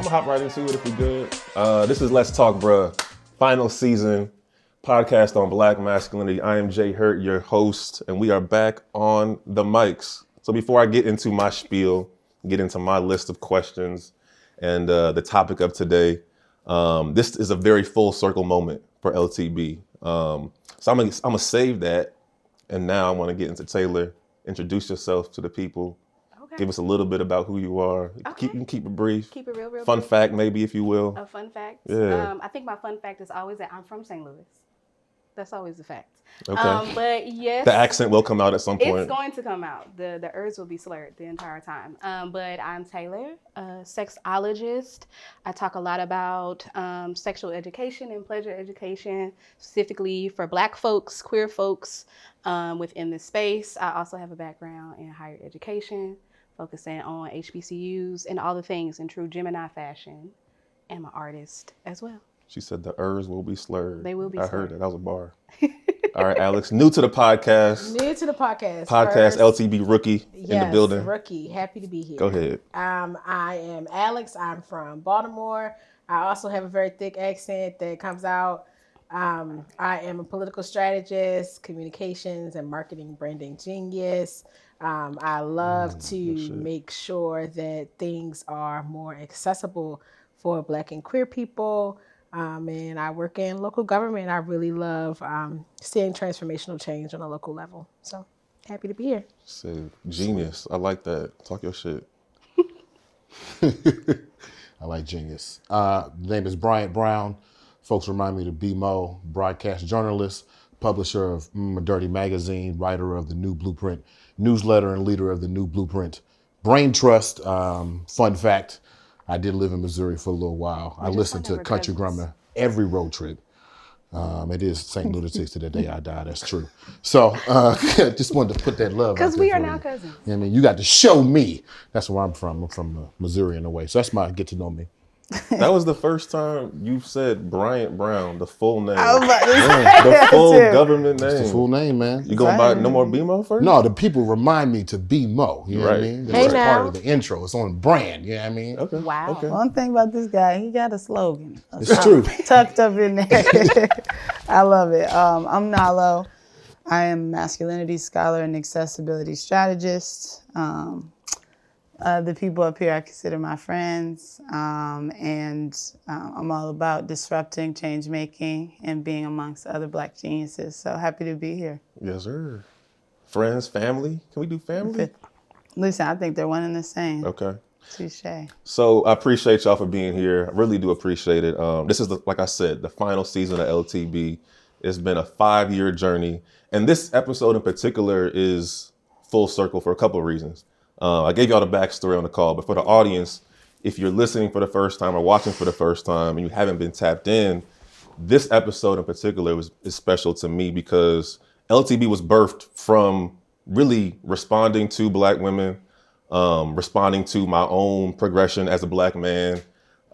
I'm gonna hop right into it if we good. This is Let's Talk Bruh, final season podcast on Black masculinity. I am Jay Hurt, your host, and we are back on the mics. So before I get into my spiel, get into my list of questions and the topic of today, this is a very full circle moment for LTB. So I'm gonna save that, and now I want to get into Taylor. Introduce yourself to the people. Okay. Give us a little bit about who you are. Okay. Keep it brief. Keep it real Fun brief. fact, maybe, if you will. A fun fact. Yeah. I think my fun fact is always that I'm from St. Louis. That's always the fact. Okay. But yes, The accent will come out at some point. It's going to come out. The R's will be slurred the entire time. But I'm Taylor, a sexologist. I talk a lot about sexual education and pleasure education, specifically for Black folks, queer folks within this space. I also have a background in higher education, focusing on HBCUs and all the things in true Gemini fashion. And I'm an artist as well. She said the R's will be slurred. They will be I slurred. heard that. That was a bar. All right, Alex, new to the podcast. New to the podcast. Podcast LTB rookie in the building. Rookie. Happy to be here. Go ahead. I am Alex. I'm from Baltimore. I also have a very thick accent that comes out. I am a political strategist, communications and marketing branding genius. I love to make sure that things are more accessible for Black and queer people. And I work in local government. I really love seeing transformational change on a local level. So happy to be here. Say genius. I like that. Talk your shit. I like genius. The name is Bryant Brown. Folks remind me to be Mo, broadcast journalist, publisher of Dirty Magazine, writer of the New Blueprint newsletter, and leader of the New Blueprint Brain Trust. Fun fact, I did live in Missouri for a little while. I listened to country grammar every road trip. It is St. Lunatics to the day I die. That's true. So just wanted to put that love out there. Because we are for now you. cousins. I mean, you got to show me. That's where I'm from. I'm from Missouri in a way. So that's my get to know me. That was the first time you said Bryant Brown, the full name. I was about to say The that full too. government That's name. the full name, man. You going by no more BMO first? No, the people remind me to be Mo. You know what I Right. mean? Hey, That's now. part of the intro. It's on brand. You know what I mean? Okay. Wow. Okay. One thing about this guy, he got a slogan. It's true. Tucked up in there. I love it. I'm Nalo. I am a masculinity scholar and accessibility strategist. The people up here I consider my friends, and I'm all about disrupting, change making, and being amongst other Black geniuses. So happy to be here. Yes, sir. Friends, family. Can we do family? Listen, I think they're one and the same. Okay. Touche. So I appreciate y'all for being here. I really do appreciate it. This is, like I said, the final season of LTB. It's been a 5-year journey. And this episode in particular is full circle for a couple of reasons. I gave y'all the backstory on the call, but for the audience, if you're listening for the first time or watching for the first time and you haven't been tapped in, this episode in particular is special to me because LTB was birthed from really responding to Black women, responding to my own progression as a Black man.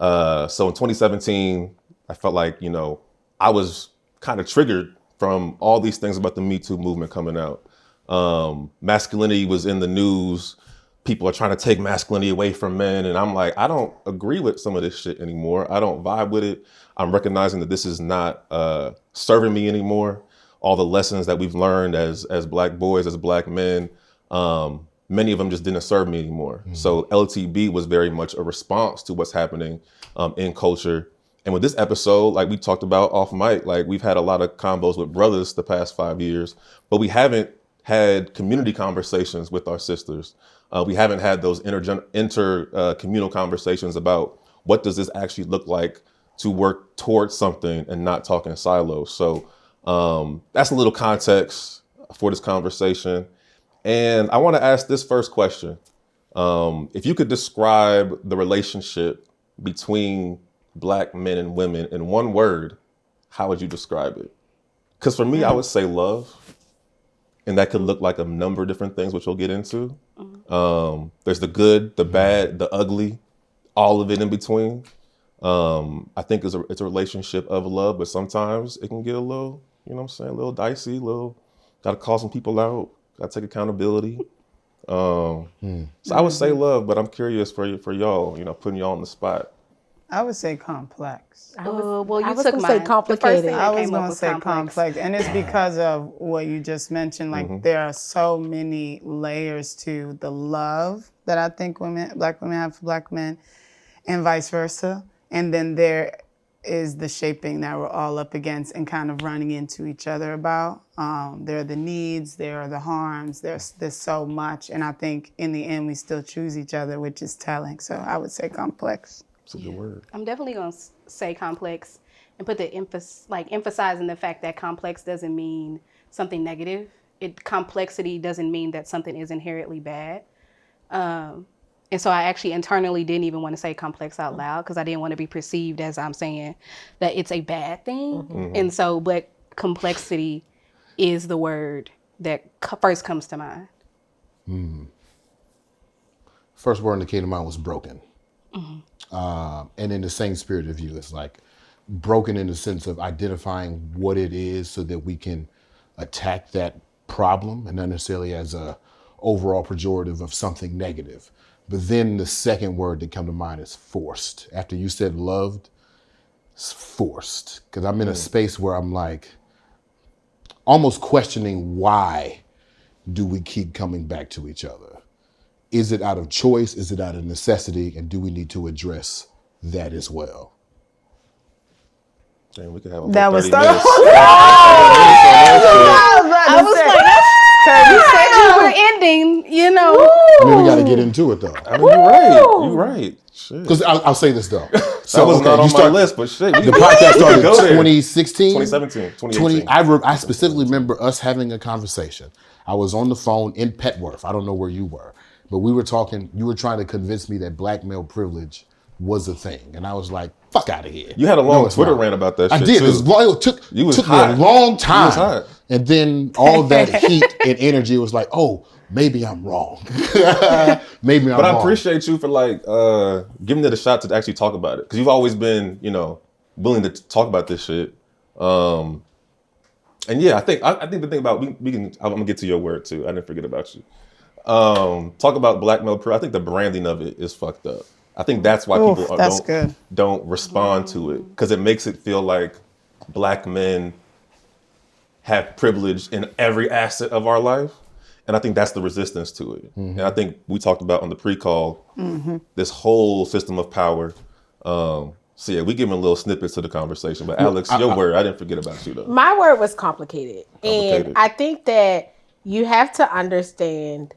So in 2017, I felt like, I was kind of triggered from all these things about the Me Too movement coming out. Masculinity was in the news. People are trying to take masculinity away from men. And I'm like, I don't agree with some of this shit anymore. I don't vibe with it. I'm recognizing that this is not serving me anymore. All the lessons that we've learned as Black boys, as Black men, many of them just didn't serve me anymore. Mm-hmm. So LTB was very much a response to what's happening in culture. And with this episode, like we talked about off mic, like we've had a lot of combos with brothers the past 5 years, but we haven't had community conversations with our sisters. We haven't had those inter-communal conversations about what does this actually look like to work towards something and not talk in silos. So that's a little context for this conversation. And I want to ask this first question. If you could describe the relationship between Black men and women in one word, how would you describe it? Because for me, I would say love. And that could look like a number of different things, which we'll get into. There's the good, the bad, the ugly, all of it in between. I think it's a relationship of love, but sometimes it can get a little, a little dicey, got to call some people out, got to take accountability. So I would say love, but I'm curious for y'all, putting y'all on the spot. I would say complex. Well, you I was took gonna mine. say The first complicated. thing I that was came up going to was say complex. complex, and it's because of what you just mentioned. Like there are so many layers to the love that I think Black women have for Black men, and vice versa. And then there is the shaping that we're all up against and kind of running into each other about. There are the needs, there are the harms. There's so much, and I think in the end we still choose each other, which is telling. So I would say complex. It's a good word. I'm definitely going to say complex and put the emphasizing the fact that complex doesn't mean something negative. Complexity doesn't mean that something is inherently bad. And so I actually internally didn't even want to say complex out loud because I didn't want to be perceived as I'm saying that it's a bad thing. And so, but complexity is the word that first comes to mind. First word that came to mind was broken. And in the same spirit of you, it's like broken in the sense of identifying what it is so that we can attack that problem and not necessarily as a overall pejorative of something negative. But then the second word that come to mind is forced. After you said loved, it's forced. Because I'm in a space where I'm like almost questioning why do we keep coming back to each other? Is it out of choice? Is it out of necessity? And do we need to address that as well? Dang, we could have a That whole was 30 minutes. I was like, you said you were ending, you know. I mean, we got to get into it though. I mean, you're right. You're right. Shit. Because I'll say this though. So that was not on my list, but shit. The podcast started in 2016. 2017, 2018. I specifically remember us having a conversation. I was on the phone in Petworth. I don't know where you were, but we were talking. You were trying to convince me that black male privilege was a thing, and I was like, "Fuck out of here." You had a long it's Twitter not. rant about that I shit, did. too. It took You was me hot. a long time. You was hot. And then all that heat and energy was like, "Oh, maybe I'm wrong." Maybe I'm But wrong. I appreciate you for like giving it a shot to actually talk about it, because you've always been, willing to talk about this shit. And yeah, I think the thing about we can. I'm gonna get to your word too. I didn't forget about you. Talk about black male privilege. I think the branding of it is fucked up. I think that's why Oof, people that's good. don't respond to it, because it makes it feel like black men have privilege in every asset of our life. And I think that's the resistance to it. And I think we talked about on the pre-call, this whole system of power. So yeah, we give them a little snippets to the conversation. But Alex, your word, I didn't forget about you though. My word was complicated. Complicated. And I think that you have to understand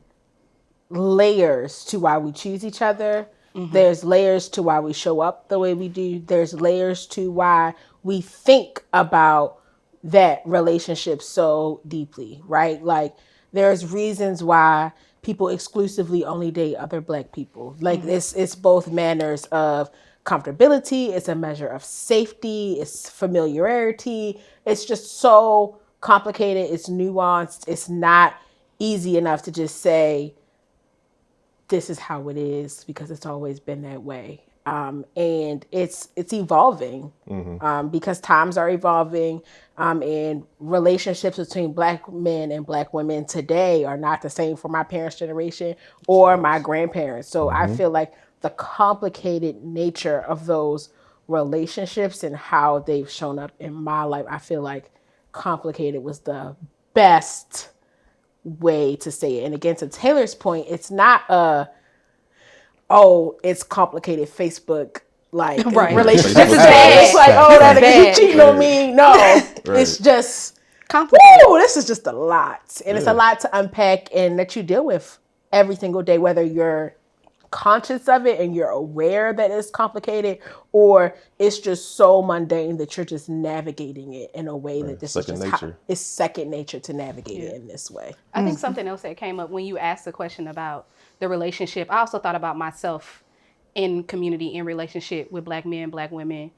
layers to why we choose each other. There's layers to why we show up the way we do. There's layers to why we think about that relationship so deeply, right? Like there's reasons why people exclusively only date other black people. Like it's both manners of comfortability, it's a measure of safety, it's familiarity. It's just so complicated, it's nuanced, it's not easy enough to just say this is how it is because it's always been that way. And it's evolving because times are evolving, and relationships between black men and black women today are not the same for my parents' generation or my grandparents. So I feel like the complicated nature of those relationships and how they've shown up in my life, I feel like complicated was the best way to say it. And again, to Taylor's point, it's not it's complicated Facebook like relationship. This is bad. It's like, that nigga, you cheating on me. No, it's just Complicated. this is just a lot. And it's a lot to unpack and that you deal with every single day, whether you're conscious of it and you're aware that it's complicated, or it's just so mundane that you're just navigating it in a way that this Second is just nature. it's second nature to navigate it in this way. I think something else that came up when you asked the question about the relationship, I also thought about myself in community, in relationship with black men, black women.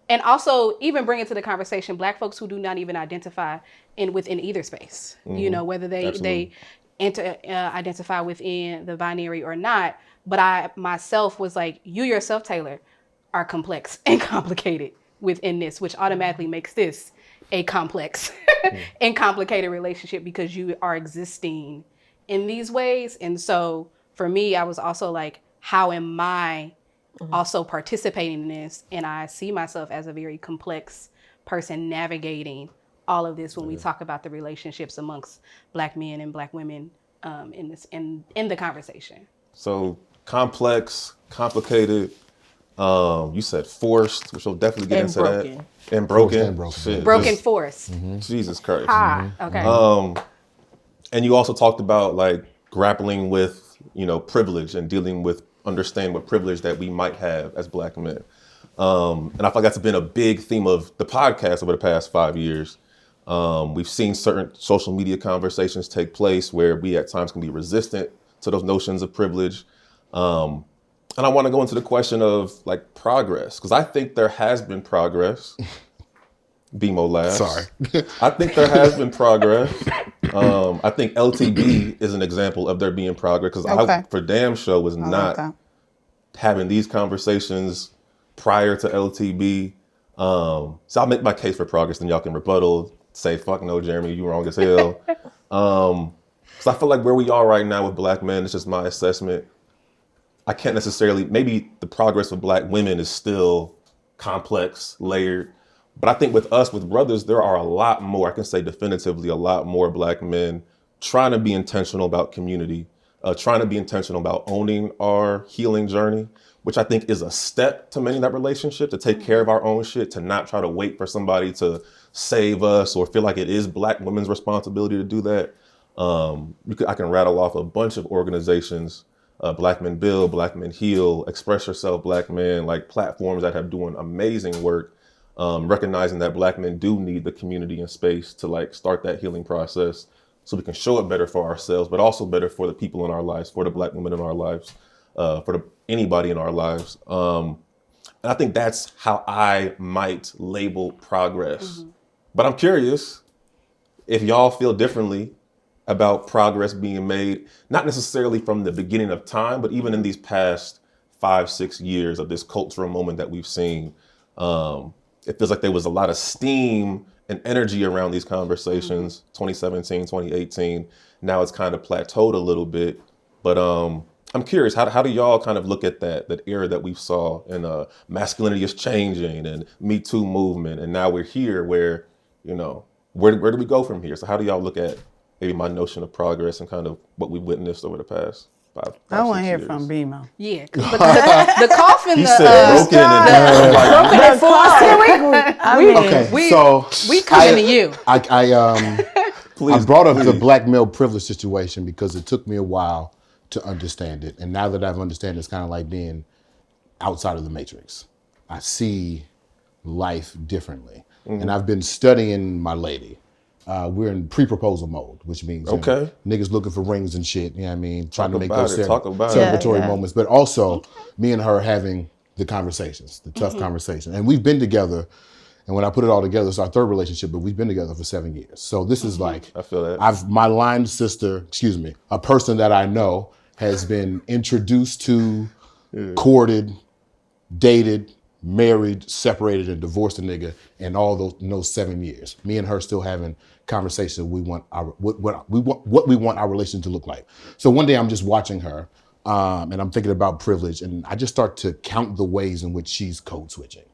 And also even bring into the conversation black folks who do not even identify within either space, whether they identify within the binary or not. But I myself was like, you yourself, Taylor, are complex and complicated within this, which automatically makes this a complex and complicated relationship because you are existing in these ways. And so for me, I was also like, how am I also participating in this. And I see myself as a very complex person navigating all of this when we talk about the relationships amongst Black men and Black women in the conversation. So complex, complicated. You said forced, which we'll definitely get And into broken. that. And broken. Forced and broken. Shit, Broken just- force. Jesus Christ. Okay. And you also talked about like grappling with, privilege and dealing with understanding what privilege that we might have as Black men. And I feel like that's been a big theme of the podcast over the past 5 years. We've seen certain social media conversations take place where we at times can be resistant to those notions of privilege. And I want to go into the question of like progress, because I think there has been progress. BMO laughs. Sorry. I think there has been progress. I think LTB is an example of there being progress, because I, for damn sure, was not having these conversations prior to LTB. So I'll make my case for progress, then y'all can rebuttal, say, fuck no, Jeremy, you wrong as hell. So I feel like where we are right now with Black men, it's just my assessment. I can't necessarily, maybe the progress of Black women is still complex, layered. But I think with us, with brothers, there are a lot more, I can say definitively, a lot more Black men trying to be intentional about community, trying to be intentional about owning our healing journey, which I think is a step to mending that relationship, to take care of our own shit, to not try to wait for somebody to save us or feel like it is Black women's responsibility to do that. I can rattle off a bunch of organizations, Black Men Build, Black Men Heal, Express Yourself, Black Men, like platforms that have doing amazing work, recognizing that Black men do need the community and space to like start that healing process so we can show it better for ourselves, but also better for the people in our lives, for the Black women in our lives, anybody in our lives. And I think that's how I might label progress. But I'm curious if y'all feel differently about progress being made, not necessarily from the beginning of time, but even in these past 5-6 years of this cultural moment that we've seen. It feels like there was a lot of steam and energy around these conversations, 2017, 2018. Now it's kind of plateaued a little bit. But I'm curious, how do y'all kind of look at that era that we saw, and masculinity is changing and Me Too movement, and now we're here where, where do we go from here? So how do y'all look at maybe my notion of progress and kind of what we witnessed over the past 5 I want to 6 hear years? from BMO. Yeah, 'cause the cough and He the said broken and we coming to you. please, I brought up the please. Black male privilege situation because it took me a while to understand it. And now that I've understand, it's kind of like being outside of the matrix. I see life differently. And I've been studying my lady. We're in pre-proposal mode, which means niggas looking for rings and shit, you know what I mean? Trying to make those celebratory moments. But also me and her having the conversations, the tough conversations. And we've been together, and when I put it all together, it's our third relationship, but we've been together for 7 years. So this is like, I feel that. my line sister, a person that I know has been introduced to, courted, dated, married, separated, and divorced a nigga in all those 7 years. Me and her still having conversations. We want what we want our relationship to look like. So one day I'm just watching her, and I'm thinking about privilege, and I just start to count the ways in which she's code switching.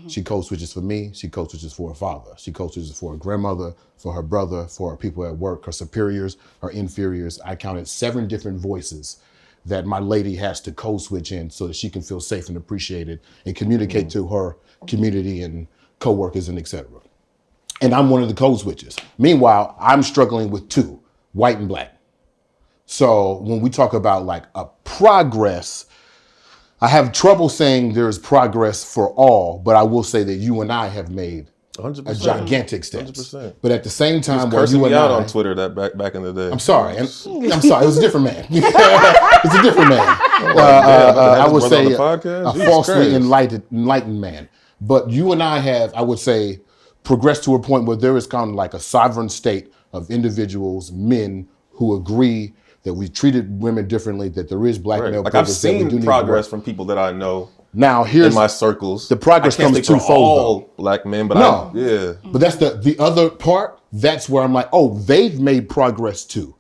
She code switches for me. She code switches for her father. She code switches for her grandmother, for her brother, for her people at work, her superiors, her inferiors. I counted 7 different voices that my lady has to code switch in so that she can feel safe and appreciated and communicate to her community and coworkers and et cetera. And I'm one of the code switches. Meanwhile, I'm struggling with 2, white and Black. So when we talk about like a progress, I have trouble saying there's progress for all, but I will say that you and I have made 100%. a gigantic steps. 100%. But at the same time, while Cursing you me and out I, on Twitter that back in the day. I'm sorry. I'm sorry. It was a different man. It's a different man. I would say a falsely enlightened man. But you and I have, I would say, progressed to a point where there is kind of like a sovereign state of individuals, men who agree that we treated women differently, that there is Black male Like privilege. I've seen progress from people that I know. Now here's in my circles. The progress I can't comes speak for twofold all though. Black men, but But that's the other part. That's where I'm like, oh, they've made progress too.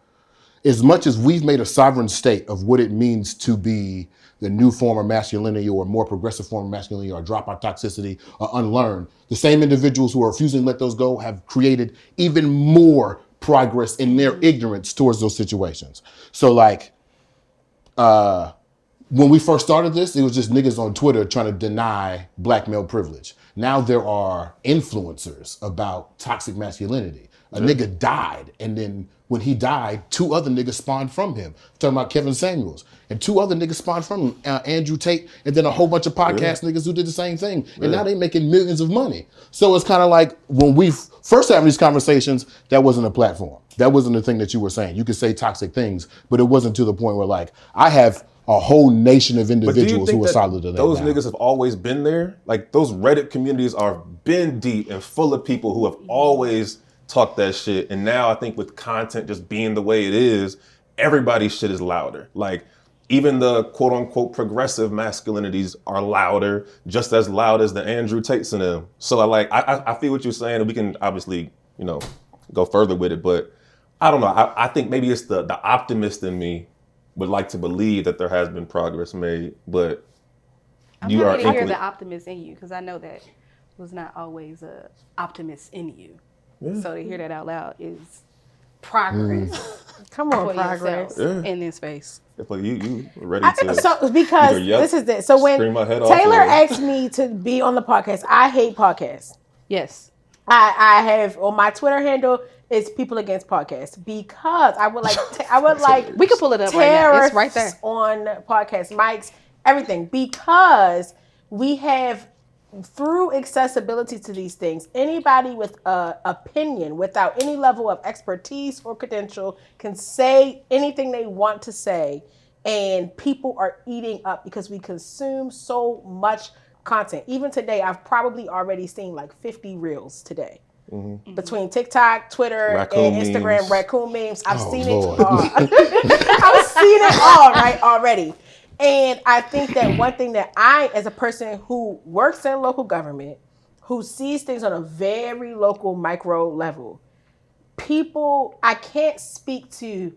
as much as we've made a sovereign state of what it means to be the new form of masculinity or more progressive form of masculinity or drop our toxicity or unlearn, the same individuals who are refusing to let those go have created even more progress in their ignorance towards those situations. So like, when we first started this, it was just niggas on Twitter trying to deny black male privilege. Now there are influencers about toxic masculinity. A nigga died, and then when he died, 2 other niggas spawned from him. I'm talking about Kevin Samuels. And 2 other niggas spawned from him, Andrew Tate, and then a whole bunch of podcast niggas who did the same thing. And now they making millions of money. So it's kind of like when we first having these conversations, that wasn't a platform. That wasn't the thing that you were saying. You could say toxic things, but it wasn't to the point where like, I have a whole nation of individuals who are solid to that. Those niggas have always been there. Like those Reddit communities are been deep and full of people who have always talked that shit. And now I think with content just being the way it is, everybody's shit is louder. Like even the quote unquote progressive masculinities are louder, just as loud as the Andrew Tates in them. So I feel what you're saying, and we can obviously, go further with it, but I don't know. I think maybe it's the optimist in me would like to believe that there has been progress made, but I'm you are happy to hear equally... the optimist in you, because I know that was not always a optimist in you. Yeah. So to hear that out loud is progress. Come on, progress in this space. If like you ready to so because this is it. So when Taylor asked me to be on the podcast, I hate podcasts. Yes. I have on my Twitter handle, it's People Against Podcasts, because I would like we could pull it up right now. It's right there on podcast mics, everything, because we have, through accessibility to these things, anybody with an opinion without any level of expertise or credential can say anything they want to say, and people are eating up because we consume so much content. Even today, I've probably already seen like 50 reels today. Mm-hmm. Between TikTok, Twitter, raccoon and Instagram, memes. Raccoon memes. I've seen it all. I've seen it all, right, already. And I think that one thing that I, as a person who works in local government, who sees things on a very local micro level, I can't speak to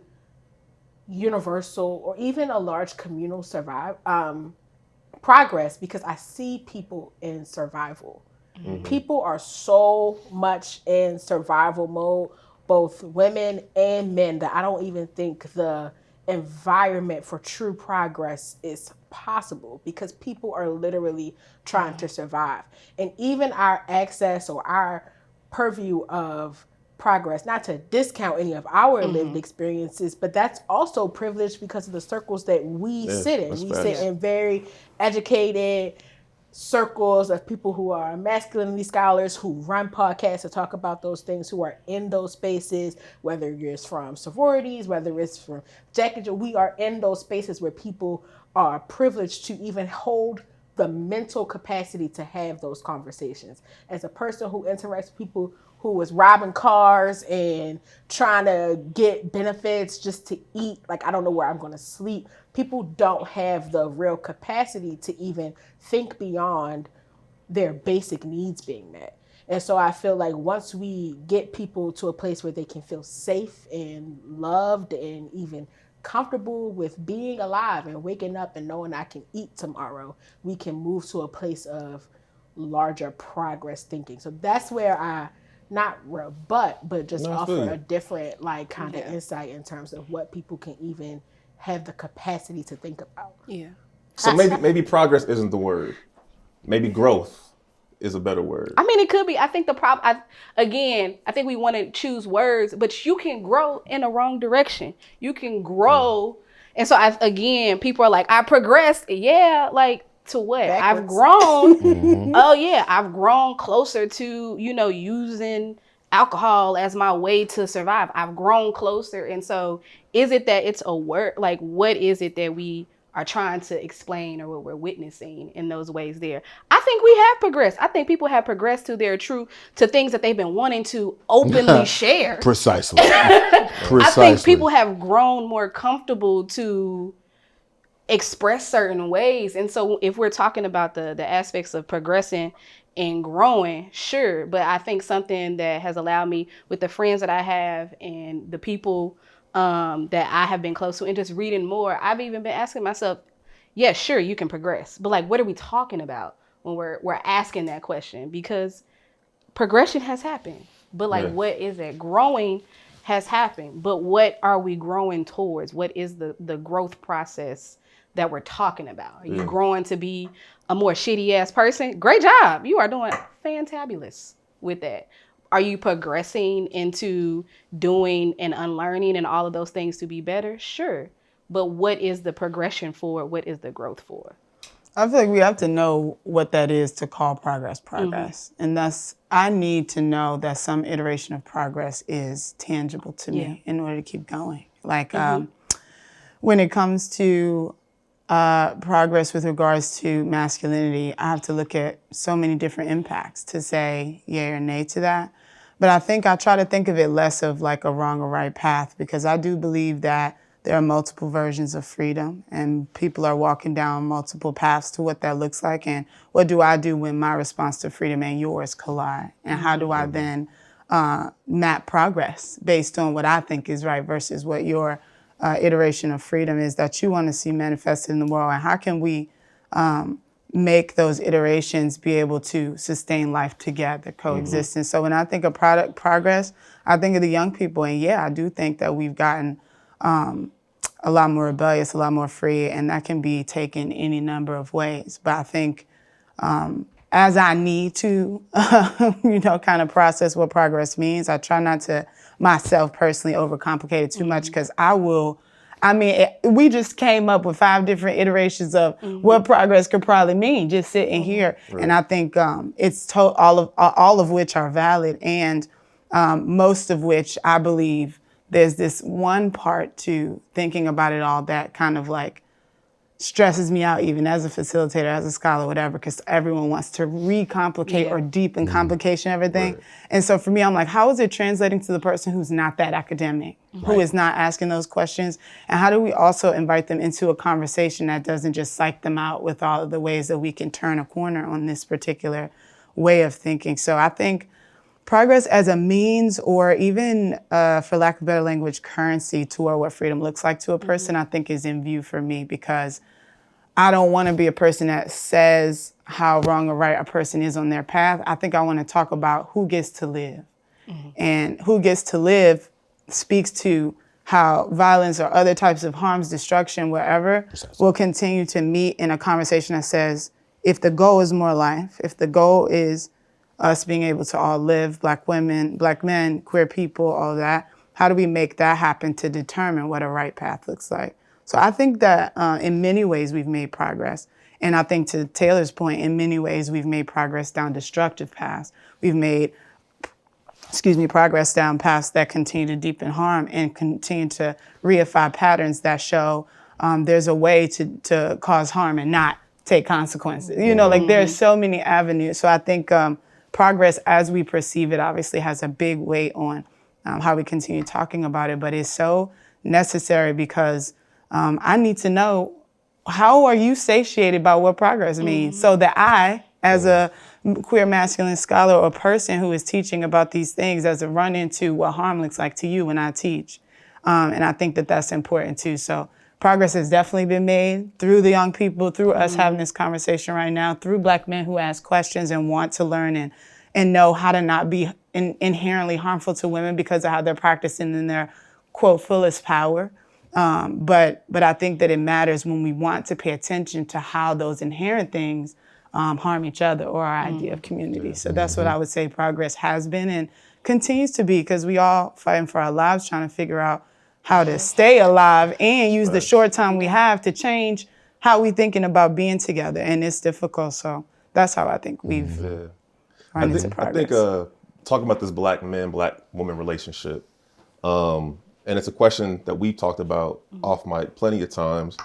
universal or even a large communal progress, because I see people in survival. Mm-hmm. People are so much in survival mode, both women and men, that I don't even think the environment for true progress is possible, because people are literally trying to survive. And even our access or our purview of progress, not to discount any of our lived experiences, but that's also privileged because of the circles that we sit in. We sit in very educated circles of people who are masculinity scholars, who run podcasts to talk about those things, who are in those spaces, whether it's from sororities, whether it's from Jack and Jill. We are in those spaces where people are privileged to even hold the mental capacity to have those conversations. As a person who interacts with people who was robbing cars and trying to get benefits just to eat, like, I don't know where I'm going to sleep. People don't have the real capacity to even think beyond their basic needs being met. And so I feel like once we get people to a place where they can feel safe and loved and even comfortable with being alive and waking up and knowing I can eat tomorrow, we can move to a place of larger progress thinking. So that's where I not rebut, but just offer a different kind of insight in terms of what people can even have the capacity to think about. Yeah. So maybe progress isn't the word. Maybe growth is a better word. I mean, it could be. I think the problem, I think we want to choose words, but you can grow in the wrong direction. You can grow. And so people are like, I progressed. Yeah, like, to what? Backwards. I've grown. Oh yeah, I've grown closer to, using alcohol as my way to survive. I've grown closer. And so is it that it's a word? Like, what is it that we are trying to explain, or what we're witnessing in those ways there? I think we have progressed. I think people have progressed to things that they've been wanting to openly share. Precisely. I think people have grown more comfortable to express certain ways. And so if we're talking about the aspects of progressing and growing, sure. But I think something that has allowed me, with the friends that I have and the people that I have been close to, and just reading more, I've even been asking myself, yeah, sure, you can progress, but like, what are we talking about when we're asking that question? Because progression has happened, but like, Yeah. what is it? Growing has happened, but what are we growing towards? What is the growth process that we're talking about? Are you growing to be a more shitty ass person? Great job, you are doing fantabulous with that. Are you progressing into doing and unlearning and all of those things to be better? Sure, but what is the progression for? What is the growth for? I feel like we have to know what that is to call progress progress. And thus, I need to know that some iteration of progress is tangible to me in order to keep going. Like when it comes to progress with regards to masculinity, I have to look at so many different impacts to say yay or nay to that. But I think I try to think of it less of like a wrong or right path, because I do believe that there are multiple versions of freedom and people are walking down multiple paths to what that looks like. And what do I do when my response to freedom and yours collide? And how do I then map progress based on what I think is right versus what your iteration of freedom is that you want to see manifested in the world? And how can we make those iterations be able to sustain life together, coexist? And so when I think of progress, I think of the young people. And yeah, I do think that we've gotten a lot more rebellious, a lot more free, and that can be taken any number of ways. But I think as I need to, kind of process what progress means, I try not to myself personally overcomplicate it too much, because we just came up with 5 different iterations of what progress could probably mean just sitting here. Right. And I think it's all of which are valid, and most of which I believe there's this one part to thinking about it all that kind of like stresses me out, even as a facilitator, as a scholar, whatever, because everyone wants to recomplicate or deepen complication everything. Right. And so for me, I'm like, how is it translating to the person who's not that academic, who is not asking those questions? And how do we also invite them into a conversation that doesn't just psych them out with all of the ways that we can turn a corner on this particular way of thinking? So I think progress as a means, or even, for lack of better language, currency toward what freedom looks like to a person, I think is in view for me, because I don't want to be a person that says how wrong or right a person is on their path. I think I want to talk about who gets to live. And who gets to live speaks to how violence or other types of harms, destruction, wherever, will continue to meet in a conversation that says, if the goal is more life, if the goal is us being able to all live, Black women, Black men, queer people, all that, how do we make that happen to determine what a right path looks like? So I think that in many ways we've made progress. And I think, to Taylor's point, in many ways we've made progress down destructive paths. We've made, progress down paths that continue to deepen harm and continue to reify patterns that show there's a way to cause harm and not take consequences. There's so many avenues. So I think progress as we perceive it obviously has a big weight on how we continue talking about it, but it's so necessary, because I need to know, how are you satiated by what progress means, so that I, as a queer masculine scholar or person who is teaching about these things, as a run into what harm looks like to you when I teach. And I think that that's important too. So progress has definitely been made through the young people, through us having this conversation right now, through Black men who ask questions and want to learn and know how to not be inherently harmful to women because of how they're practicing in their, quote, fullest power. But I think that it matters when we want to pay attention to how those inherent things harm each other or our idea of community. So that's what I would say progress has been and continues to be, because we all fighting for our lives, trying to figure out how to stay alive and use the short time we have to change how we thinking about being together. And it's difficult. So that's how I think we've run into progress. I think talking about this Black men, Black woman relationship, and it's a question that we've talked about off mic plenty of times.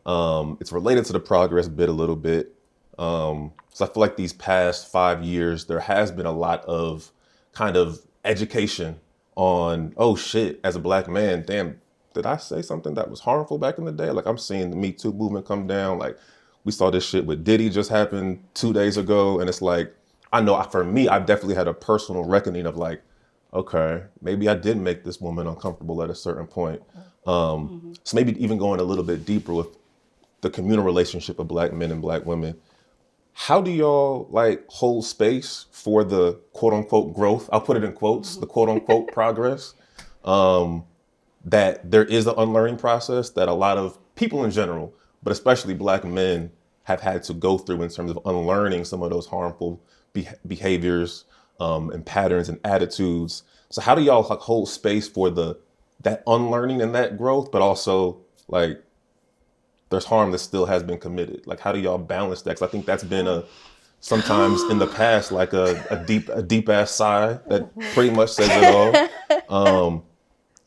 It's related to the progress bit a little bit. So I feel like these past 5 years, there has been a lot of kind of education on, oh shit, as a Black man, damn, did I say something that was harmful back in the day? Like, I'm seeing the Me Too movement come down. Like, we saw this shit with Diddy just happened 2 days ago. And it's like, I know for me, I've definitely had a personal reckoning of like, okay, maybe I did make this woman uncomfortable at a certain point. So maybe even going a little bit deeper with the communal relationship of Black men and Black women, how do y'all like hold space for the quote unquote growth? I'll put it in quotes, the quote unquote progress. That there is an unlearning process that a lot of people in general, but especially Black men, have had to go through in terms of unlearning some of those harmful behaviors and patterns and attitudes. So how do y'all like hold space for that unlearning and that growth, but also like there's harm that still has been committed? Like how do y'all balance that? Because I think that's been sometimes in the past like a deep ass sigh that pretty much says it all.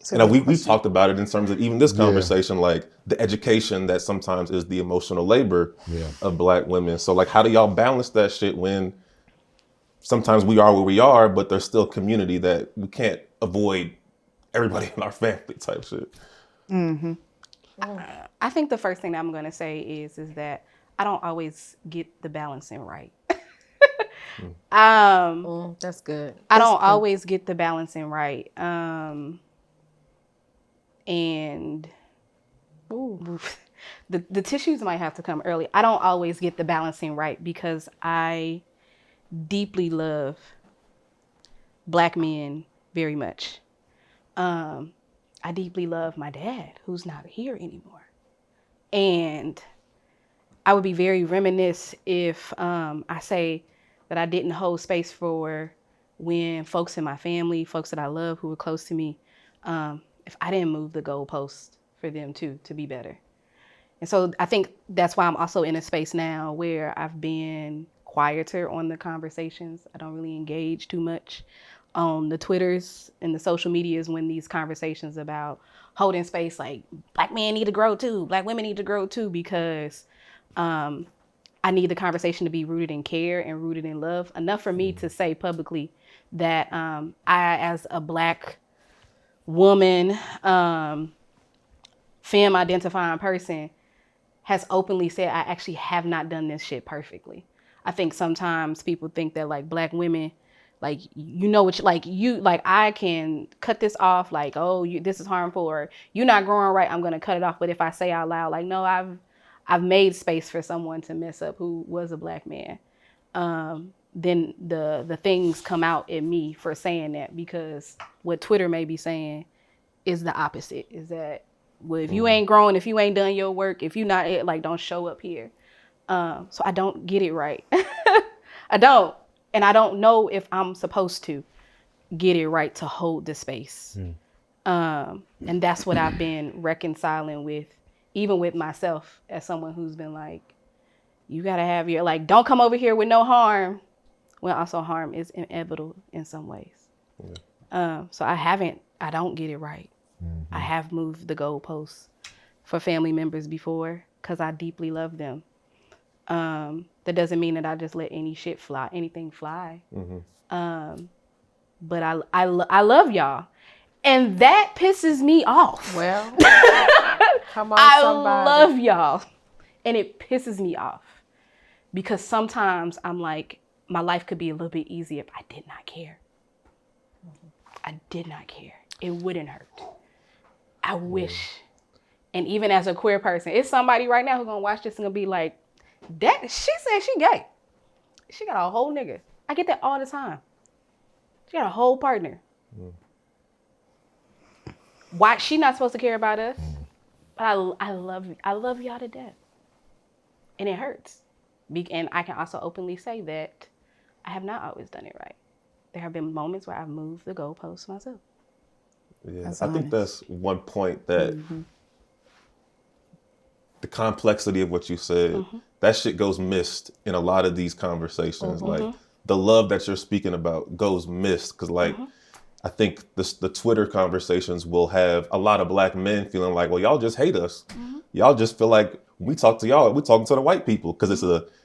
And we've talked about it in terms of even this conversation, like the education that sometimes is the emotional labor of Black women. So like, how do y'all balance that shit when sometimes we are where we are, but there's still community that we can't avoid everybody in our family type shit? I think the first thing that I'm going to say is that I don't always get the balancing right. That's good. I don't always get the balancing right. And the tissues might have to come early. I don't always get the balancing right because I deeply love Black men very much. I deeply love my dad, who's not here anymore. And I would be very remiss if I say that I didn't hold space for when folks in my family, folks that I love who were close to me, if I didn't move the goalpost for them too, to be better. And so I think that's why I'm also in a space now where I've been quieter on the conversations. I don't really engage too much on the Twitters and the social medias when these conversations about holding space, like Black men need to grow too, Black women need to grow too, because I need the conversation to be rooted in care and rooted in love, enough for me to say publicly that I, as a Black woman, femme identifying person, has openly said I actually have not done this shit perfectly. I think sometimes people think that like Black women, like, you know what, like I can cut this off, like, oh, this is harmful, or you're not growing right, I'm gonna cut it off. But if I say out loud, like, no, I've made space for someone to mess up who was a Black man, then the things come out at me for saying that, because what Twitter may be saying is the opposite, is that, well, if you ain't growing, if you ain't done your work, if you not, like, don't show up here. So I don't get it right. I don't. And I don't know if I'm supposed to get it right to hold the space. And that's what I've been reconciling with, even with myself, as someone who's been like, you gotta have your, like, don't come over here with no harm, when also harm is inevitable in some ways. So I don't get it right. I have moved the goalposts for family members before because I deeply love them. That doesn't mean that I just let anything fly. But I love y'all. And that pisses me off. Well, come on, I somebody. love y'all. And it pisses me off. Because sometimes I'm like, my life could be a little bit easier if I did not care. I did not care. It wouldn't hurt. I wish. And even as a queer person, it's somebody right now who's gonna watch this and gonna be like, that she said she gay. She got a whole nigga. I get that all the time. She got a whole partner. Why she not supposed to care about us? But I love y'all to death. And it hurts. And I can also openly say that I have not always done it right. There have been moments where I've moved the goalposts myself. Yeah, I think that's one point that the complexity of what you said, that shit goes missed in a lot of these conversations. Like the love that you're speaking about goes missed because, like, I think the Twitter conversations will have a lot of Black men feeling like, well, y'all just hate us. Y'all just feel like we talk to y'all, we're talking to the white people, because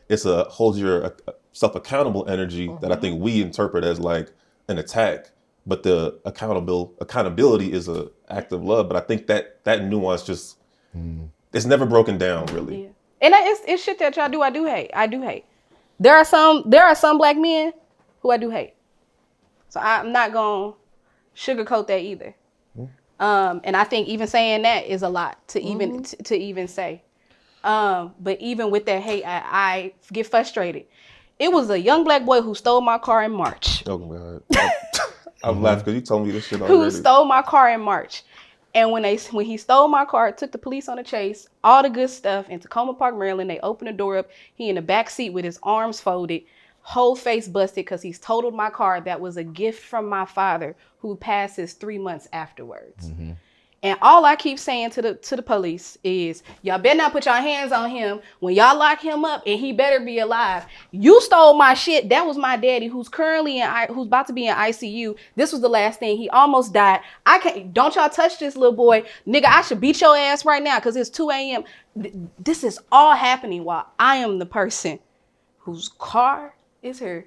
it's a hold yourself accountable energy that I think we interpret as like an attack. But the accountability is an act of love. But I think that nuance just, it's never broken down, really. Yeah. And it's shit that y'all do. I do hate. There are some Black men who I do hate. So I'm not gonna sugarcoat that either. And I think even saying that is a lot to even to even say. But even with that hate, I get frustrated. It was a young black boy who stole my car in March. Oh God. I'm laughing because you told me this shit Who already. stole my car in March. And when he stole my car, it took the police on a chase, all the good stuff in Tacoma Park, Maryland. They opened the door up. He in the back seat with his arms folded, whole face busted because he's totaled my car that was a gift from my father who passes 3 months afterwards. And all I keep saying to the police is, y'all better not put your hands on him. When y'all lock him up, and he better be alive. You stole my shit. That was my daddy, who's currently who's about to be in ICU. This was the last thing. He almost died. I can't. Don't y'all touch this little boy, nigga. I should beat your ass right now because it's 2 a.m. This is all happening while I am the person whose car is here,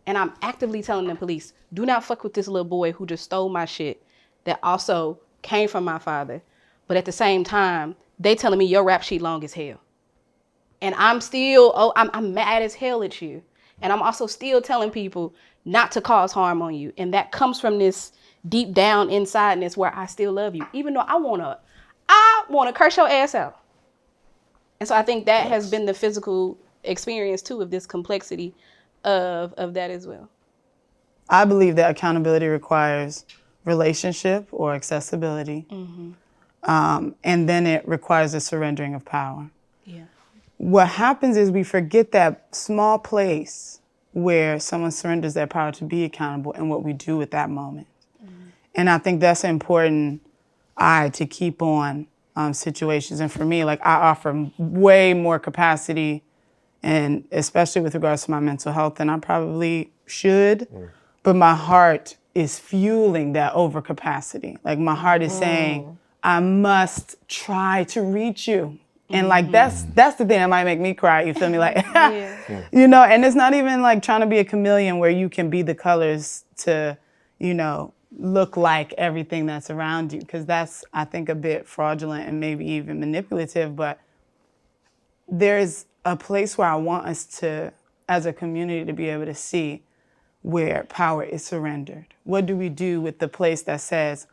and I'm actively telling the police, do not fuck with this little boy who just stole my shit. That also came from my father. But at the same time, they telling me your rap sheet long as hell. And I'm still, I'm mad as hell at you. And I'm also still telling people not to cause harm on you. And that comes from this deep down insideness where I still love you. Even though I wanna curse your ass out. And so I think that has been the physical experience too of this complexity of that as well. I believe that accountability requires relationship or accessibility. And then it requires a surrendering of power. Yeah. What happens is we forget that small place where someone surrenders their power to be accountable and what we do at that moment. And I think that's an important eye to keep on situations. And for me, like I offer way more capacity, and especially with regards to my mental health than I probably should. But my heart is fueling that overcapacity. Like my heart is saying, I must try to reach you. And like that's the thing that might make me cry, you feel me? Like, you know, and it's not even like trying to be a chameleon where you can be the colors to, you know, look like everything that's around you. Because that's, I think, a bit fraudulent and maybe even manipulative. But there's a place where I want us to, as a community, to be able to see where power is surrendered. What do we do with the place that says,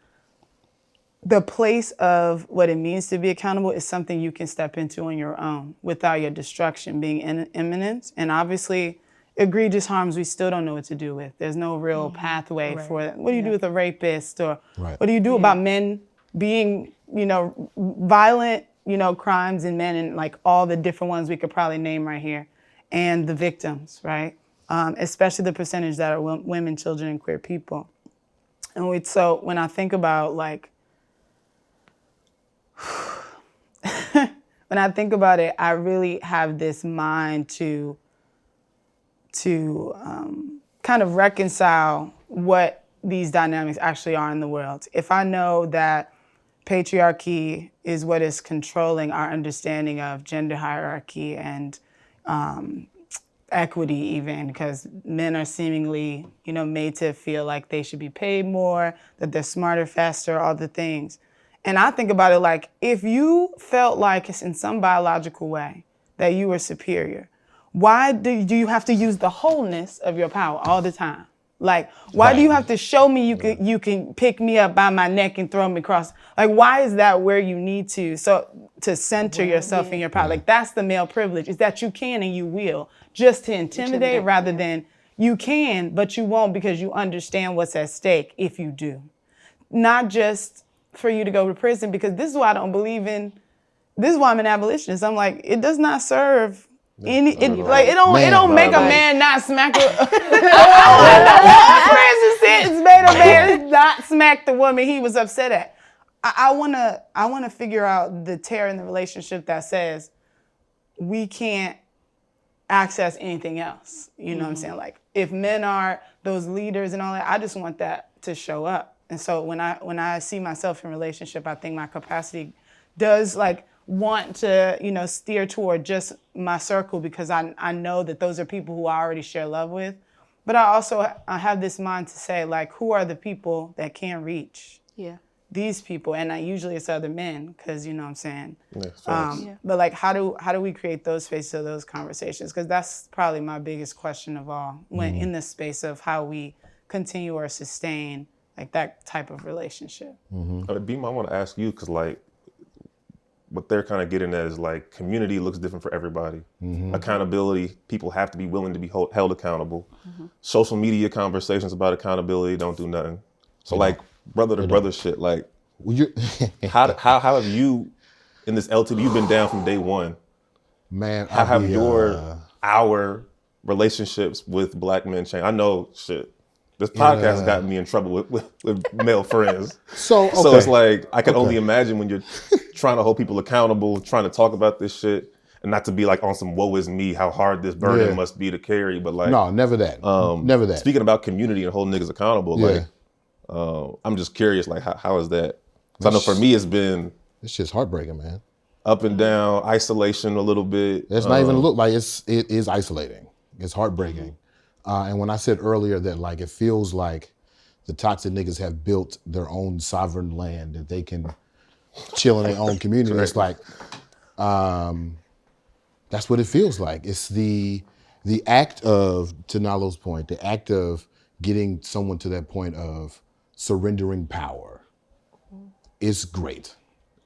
the place of what it means to be accountable is something you can step into on your own without your destruction being imminent. And obviously, egregious harms we still don't know what to do with. There's no real pathway for it. What do you do with a rapist? Or what do you do about men being, you know, violent, you know, crimes in men, and like all the different ones we could probably name right here, and the victims, right? Especially the percentage that are women, children, and queer people. And so when I think about like, when I think about it, I really have this mind to kind of reconcile what these dynamics actually are in the world. If I know that patriarchy is what is controlling our understanding of gender hierarchy and equity even, because men are seemingly, you know, made to feel like they should be paid more, that they're smarter, faster, all the things. And I think about it like, if you felt like it's in some biological way that you were superior, why do you have to use the wholeness of your power all the time? Like, why do you have to show me you can pick me up by my neck and throw me across? Like, why is that where you need to center yourself in your power? Like, that's the male privilege, is that you can and you will, just to intimidate rather than you can, but you won't because you understand what's at stake if you do. Not just for you to go to prison, because this is why I don't believe in, this is why I'm an abolitionist. I'm like, it does not serve any, it don't make a man not smack a prison sentence made a man not smack the woman he was upset at. I wanna figure out the tear in the relationship that says we can't access anything else. You know what I'm saying? Like, if men are those leaders and all that, I just want that to show up. And so when I see myself in relationship, I think my capacity does like want to, you know, steer toward just my circle, because I know that those are people who I already share love with. But I have this mind to say, like, who are the people that can reach these people? And usually it's other men, because, you know what I'm saying? But like, how do we create those spaces of those conversations? Because that's probably my biggest question of all, when in the space of how we continue or sustain like that type of relationship. Beam, I want to ask you, because like what they're kind of getting at is like community looks different for everybody. Accountability, people have to be willing to be held accountable. Social media conversations about accountability don't do nothing. So like brother to brother shit, like how have you in this LTB, you've been down from day one. Man, How have our relationships with black men changed? I know shit. This podcast has gotten me in trouble with male friends. So it's like, I can only imagine when you're trying to hold people accountable, trying to talk about this shit, and not to be like on some woe is me, how hard this burden must be to carry, but like. No, never that. Never that. Speaking about community and holding niggas accountable, like, I'm just curious, like, how is that? Because I know for me, it's been. It's just heartbreaking, man. Up and down, isolation a little bit. It's not even look like it is isolating. It's heartbreaking. And when I said earlier that like it feels like the toxic niggas have built their own sovereign land that they can chill in their own community, it's like that's what it feels like. It's the act of, to Nalo's point, the act of getting someone to that point of surrendering power is great.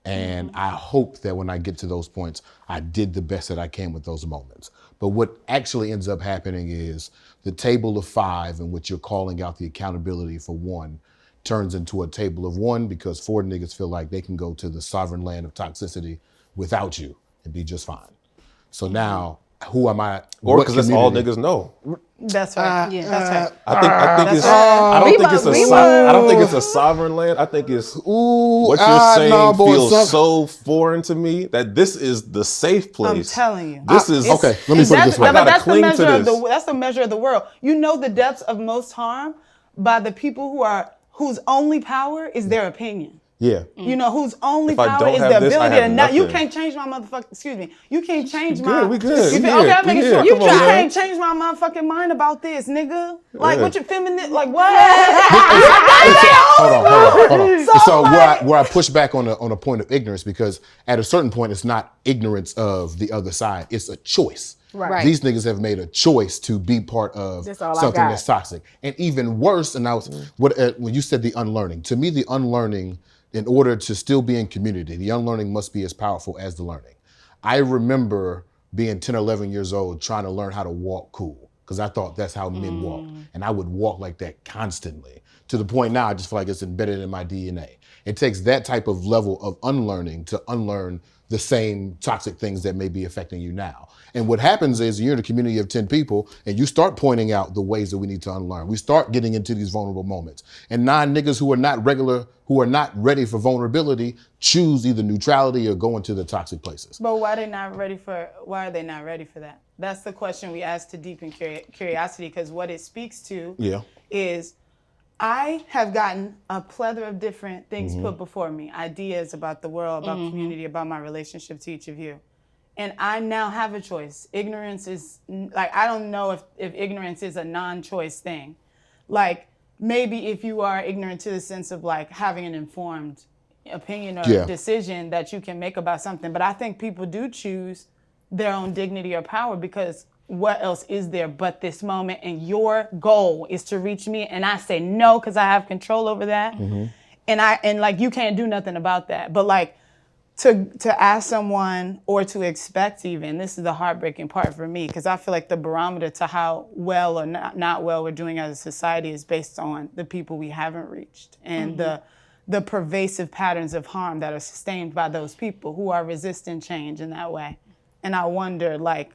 And I hope that when I get to those points, I did the best that I can with those moments. But what actually ends up happening is the table of five in which you're calling out the accountability for one turns into a table of one because four niggas feel like they can go to the sovereign land of toxicity without you and be just fine. So now, who am I? Or because that's all niggas know. That's right. That's right. I think it's. I don't think it's a sovereign land. I think it's what you're saying feels so foreign to me that this is the safe place. I'm telling you. This is okay. Let me put it this way. That's the measure of the world. You know the depths of most harm by the people whose only power is their opinion. Yeah. You know, whose only power is the ability to not. You can't change my motherfucking. Excuse me. You can't change my. We good. Okay, I'm making sure. You can't change my motherfucking mind about this, nigga. Like, what you feminine? Like, what? Hold on. So where I push back on a point of ignorance, because at a certain point, it's not ignorance of the other side. It's a choice. Right. These niggas have made a choice to be part of something that's toxic. And even worse, and when you said the unlearning, to me, the unlearning, in order to still be in community, the unlearning must be as powerful as the learning. I remember being 10 or 11 years old trying to learn how to walk cool, because I thought that's how men walk. And I would walk like that constantly, to the point now I just feel like it's embedded in my DNA. It takes that type of level of unlearning to unlearn the same toxic things that may be affecting you now. And what happens is you're in a community of 10 people and you start pointing out the ways that we need to unlearn. We start getting into these vulnerable moments. And 9 niggas who are not ready for vulnerability choose either neutrality or go into the toxic places. But why are they not ready for that? That's the question we ask to deepen curiosity, because what it speaks to is I have gotten a plethora of different things put before me, ideas about the world, about community, about my relationship to each of you. And I now have a choice. Ignorance is, like, I don't know if ignorance is a non-choice thing. Like, maybe if you are ignorant to the sense of, like, having an informed opinion or decision that you can make about something. But I think people do choose their own dignity or power, because what else is there but this moment? And your goal is to reach me. And I say no, because I have control over that. And like, you can't do nothing about that. But like, to ask someone, or to expect even, this is the heartbreaking part for me, because I feel like the barometer to how well or not well we're doing as a society is based on the people we haven't reached, and the pervasive patterns of harm that are sustained by those people who are resisting change in that way. And I wonder, like,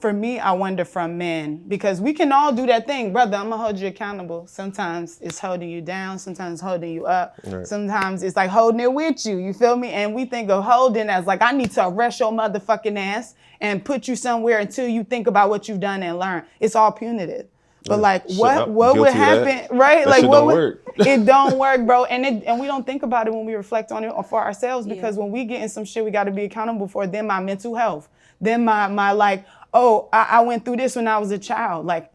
for me, I wonder from men, because we can all do that thing, brother, I'm gonna hold you accountable. Sometimes it's holding you down, sometimes it's holding you up, sometimes it's like holding it with you, you feel me? And we think of holding as like, I need to arrest your motherfucking ass and put you somewhere until you think about what you've done and learn. It's all punitive. But like, what would happen, right? Like, what would, it don't work, bro. And we don't think about it when we reflect on it for ourselves, because when we get in some shit we got to be accountable for, then my mental health, then my like, oh, I went through this when I was a child. Like,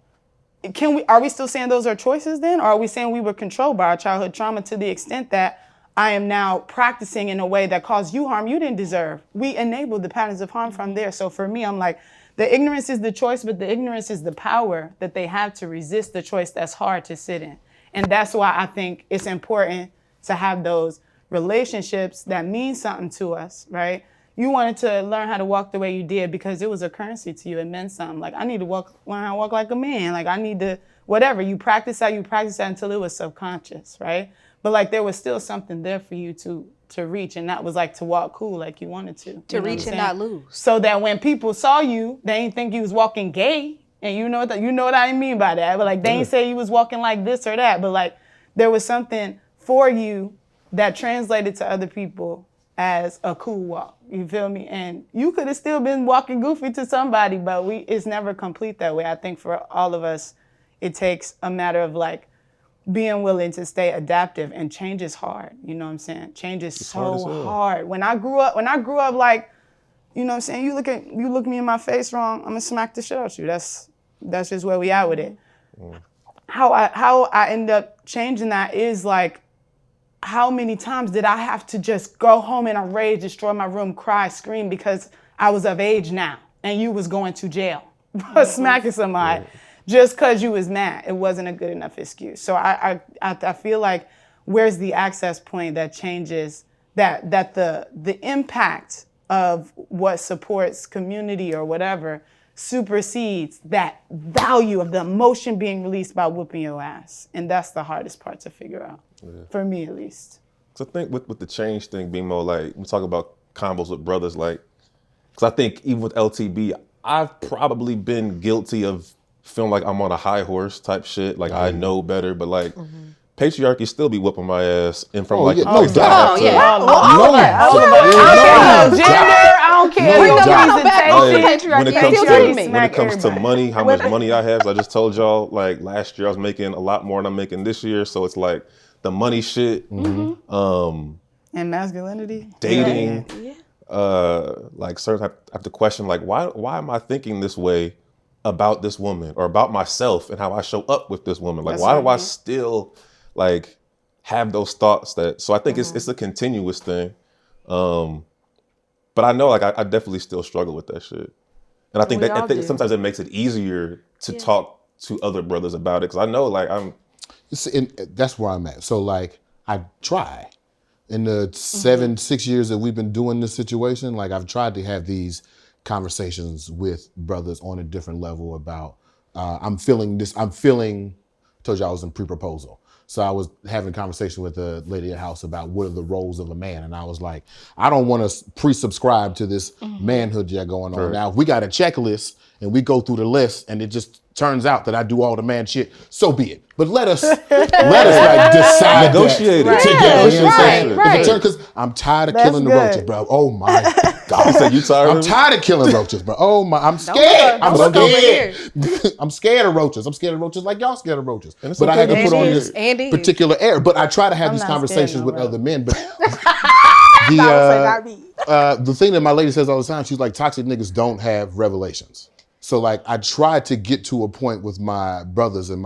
are we still saying those are choices then? Or are we saying we were controlled by our childhood trauma to the extent that I am now practicing in a way that caused you harm you didn't deserve? We enabled the patterns of harm from there. So for me, I'm like, the ignorance is the choice, but the ignorance is the power that they have to resist the choice that's hard to sit in. And that's why I think it's important to have those relationships that mean something to us, right? You wanted to learn how to walk the way you did because it was a currency to you. It meant something. Like, I need to learn how to walk like a man. Like, I need to, whatever. You practice that until it was subconscious, right? But like, there was still something there for you to reach, and that was like to walk cool like you wanted to. To reach and not lose. So that when people saw you, they didn't think you was walking gay. And you know what I mean by that. But like, they didn't say you was walking like this or that. But like, there was something for you that translated to other people as a cool walk. You feel me? And you could have still been walking goofy to somebody, but it's never complete that way. I think for all of us, it takes a matter of like being willing to stay adaptive, and change is hard. You know what I'm saying? Change is so hard. When I grew up like, you know what I'm saying? You look me in my face wrong, I'm gonna smack the shit out of you. That's just where we at with it. How I end up changing that is like, how many times did I have to just go home in a rage, destroy my room, cry, scream because I was of age now and you was going to jail for smacking somebody just because you was mad? It wasn't a good enough excuse. So I feel like, where's the access point that changes that the impact of what supports community or whatever supersedes that value of the emotion being released by whooping your ass. And that's the hardest part to figure out, for me at least. So I think with the change thing being more like, we talk about combos with brothers, like, because I think even with LTB, I've probably been guilty of feeling like I'm on a high horse type shit, like I know better, but like, patriarchy still be whooping my ass, and from like, no doubt. All of us. I don't care. We know doubt. we go back on patriarchy. When it It's comes still to doing me. when it comes to money, how much money I have, I just told y'all, like last year I was making a lot more than I'm making this year, so it's like the money shit, and masculinity, dating, like certain I have to question, like why am I thinking this way about this woman or about myself and how I show up with this woman? Like, why do I still like have those thoughts that? So I think it's a continuous thing. But I know, like, I definitely still struggle with that shit. And I think sometimes it makes it easier to talk to other brothers about it. Cause I know, like, that's where I'm at. So like, I try. In the 6 years that we've been doing this situation, like I've tried to have these conversations with brothers on a different level about, told you I was in pre-proposal. So I was having a conversation with a lady at house about what are the roles of a man. And I was like, I don't want to pre-subscribe to this manhood you got going on. Right. Now, if we got a checklist and we go through the list and it just turns out that I do all the man shit, so be it. But let us like decide negotiate that it together. You know what I'm saying? Right. Because I'm tired of killing the roaches, bro. Oh my God. you said you tired I'm of it? tired of killing roaches, bro. Oh my, I'm scared. Don't look over here. I'm scared of roaches. I'm scared of roaches like y'all scared of roaches. And it's But I okay had to to put on be this scared. Andy is. particular air. But I try to have I'm these not scared conversations no with more. other men. But Not me. the thing that my lady says all the time, she's like, toxic niggas don't have revelations. So like, I try to get to a point with my brothers in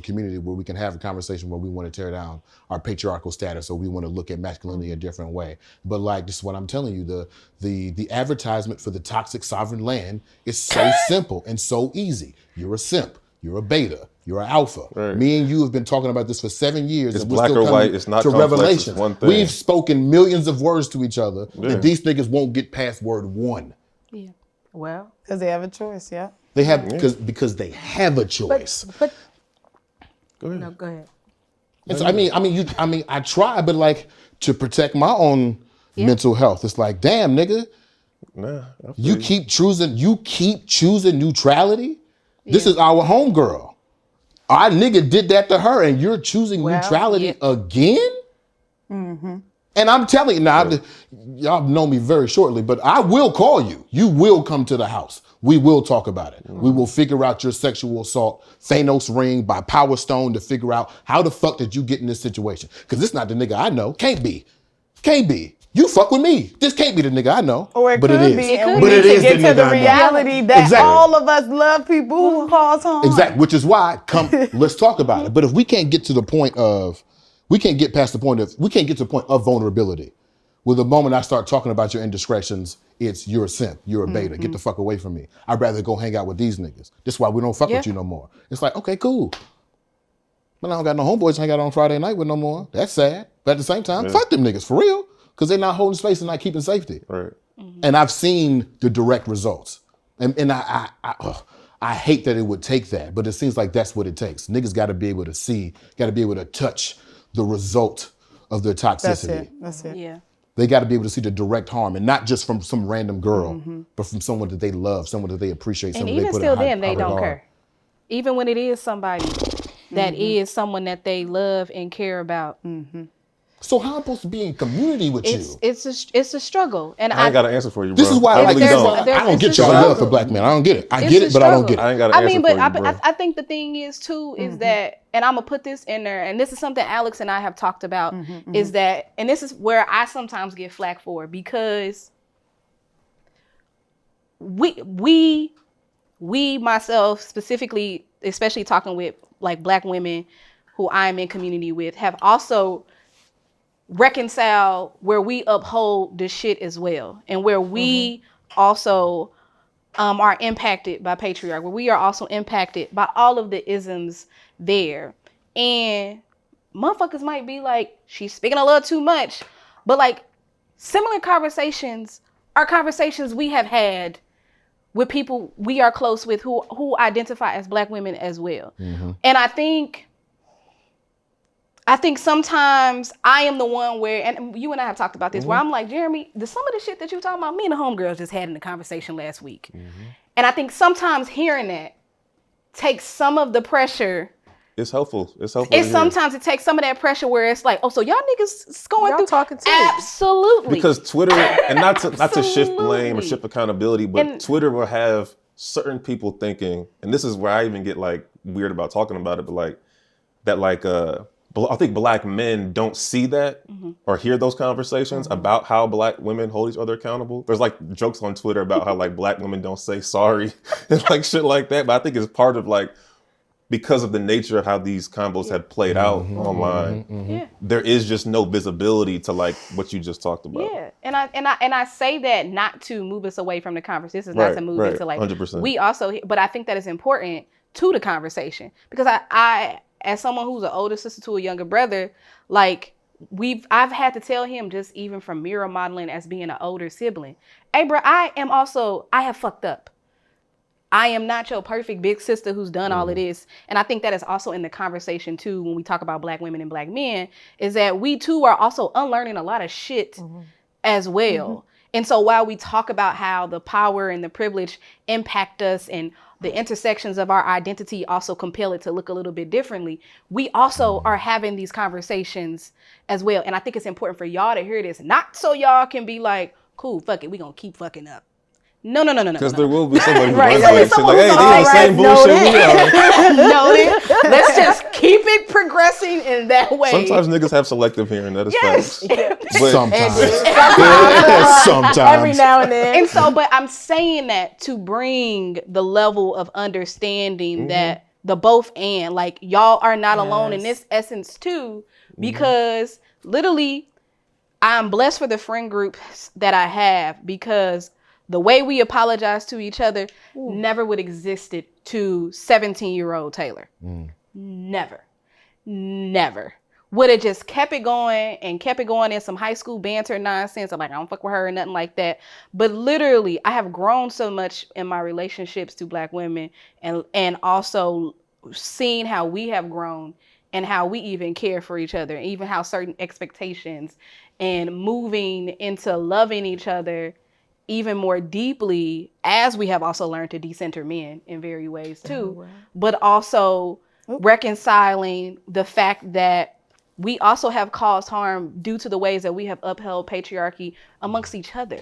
community where we can have a conversation where we want to tear down our patriarchal status, or we want to look at masculinity a different way. But like, this is what I'm telling you, the advertisement for the toxic sovereign land is so simple and so easy. You're a simp, you're a beta, you're an alpha. Right. Me and you have been talking about this for 7 years. It's and we're black still or white, it's not to complex, revelation. it's one thing. We've spoken millions of words to each other, and these niggas won't get past word one. Yeah. Well, because they have a choice. Yeah. They have because they have a choice. but Go ahead. no, go ahead. And so, I try, but like, to protect my own mental health, it's like, damn, nigga, Nah, you keep choosing neutrality. This is our homegirl. Our nigga did that to her, and you're choosing neutrality again. And I'm telling you now, y'all know me very shortly, but I will call you. You will come to the house. We will talk about it. We will figure out your sexual assault, Thanos ring by Power Stone, to figure out how the fuck did you get in this situation? Because this not the nigga I know. Can't be. You fuck with me. This can't be the nigga I know. Or it but could it is. be. And But we it need is to get the to the nigga I know. reality that Exactly. all of us love people who calls home. Exactly, which is why let's talk about it. But if we can't get to the point of, we can't get to the point of vulnerability. Well, the moment I start talking about your indiscretions, it's you're a simp, you're a beta, get the fuck away from me. I'd rather go hang out with these niggas. That's why we don't fuck with you no more. It's like, okay, cool. But I don't got no homeboys hang out on Friday night with no more. That's sad. But at the same time, fuck them niggas, for real. Because they're not holding space and not keeping safety. Right. And I've seen the direct results. And I hate that it would take that, but it seems like that's what it takes. Niggas got to be able to see, got to be able to touch the result of their toxicity. That's it. Yeah. They got to be able to see the direct harm, and not just from some random girl, but from someone that they love, someone that they appreciate, And someone even they put still in high then, they don't regard. care. Even when it is somebody that is someone that they love and care about. So how am I supposed to be in community with you? It's a struggle. And I ain't got an answer for you, bro. This is why I like, really this is don't. why I There's- don't it's get a y'all love for struggle. black men. I don't get it. I It's get a it, but I don't get struggle. it. I ain't got an I answer mean, for but you, bro. I think the thing is too is that, and I'm gonna put this in there, and this is something Alex and I have talked about, is that, and this is where I sometimes get flack for, because we myself specifically, especially talking with like black women who I'm in community with, have also reconciled where we uphold this shit as well, and where we also are impacted by patriarchy, where we are also impacted by all of the isms there. And motherfuckers might be like, she's speaking a little too much, but like similar conversations are conversations we have had with people we are close with who identify as black women as well. And I think sometimes I am the one where, and you and I have talked about this, where I'm like, Jeremy, some of the shit that you talking about, me and the homegirls just had in the conversation last week. And I think sometimes hearing that takes some of the pressure. It's helpful. It's helpful. It's sometimes it takes some of that pressure where it's like, oh, so y'all niggas going Y'all through talking too. Absolutely. Because Twitter, and not to shift blame or Absolutely. shift accountability, but And- Twitter will have certain people thinking, and this is where I even get like weird about talking about it, but like that, like I think black men don't see that or hear those conversations about how black women hold each other accountable. There's like jokes on Twitter about how like black women don't say sorry and like shit like that. But I think it's part of like, because of the nature of how these combos have played out online, Yeah. there is just no visibility to like what you just talked about. Yeah, and I say that not to move us away from the conversation. This is not to move Right, into like 100%. we also, but I think that is important to the conversation, because I as someone who's an older sister to a younger brother, like I've had to tell him, just even from mirror modeling as being an older sibling, hey bro, I have fucked up. I am not your perfect big sister who's done all of this. And I think that is also in the conversation too, when we talk about black women and black men, is that we too are also unlearning a lot of shit as well. And so while we talk about how the power and the privilege impact us and the intersections of our identity also compel it to look a little bit differently, we also are having these conversations as well. And I think it's important for y'all to hear this, not so y'all can be like, cool, fuck it, we gonna keep fucking up. No. Because there will be somebody who Right. runs away and say like, hey, they on the same bullshit we are. Noted. Let's just keep it progressing in that way. Sometimes niggas have selective hearing, that is Yes. facts. But Sometimes. Every Sometimes. now and then. And so, but I'm saying that to bring the level of understanding that the both and, like, y'all are not alone in this essence too, because literally I'm blessed for the friend group that I have, because the way we apologize to each other never would have existed to 17-year-old Taylor. Never would have just kept it going in some high school banter nonsense. I'm like, I don't fuck with her or nothing like that. But literally, I have grown so much in my relationships to black women, and also seeing how we have grown and how we even care for each other, and even how certain expectations and moving into loving each other even more deeply, as we have also learned to decenter men in very ways too, but also reconciling the fact that we also have caused harm due to the ways that we have upheld patriarchy amongst each other.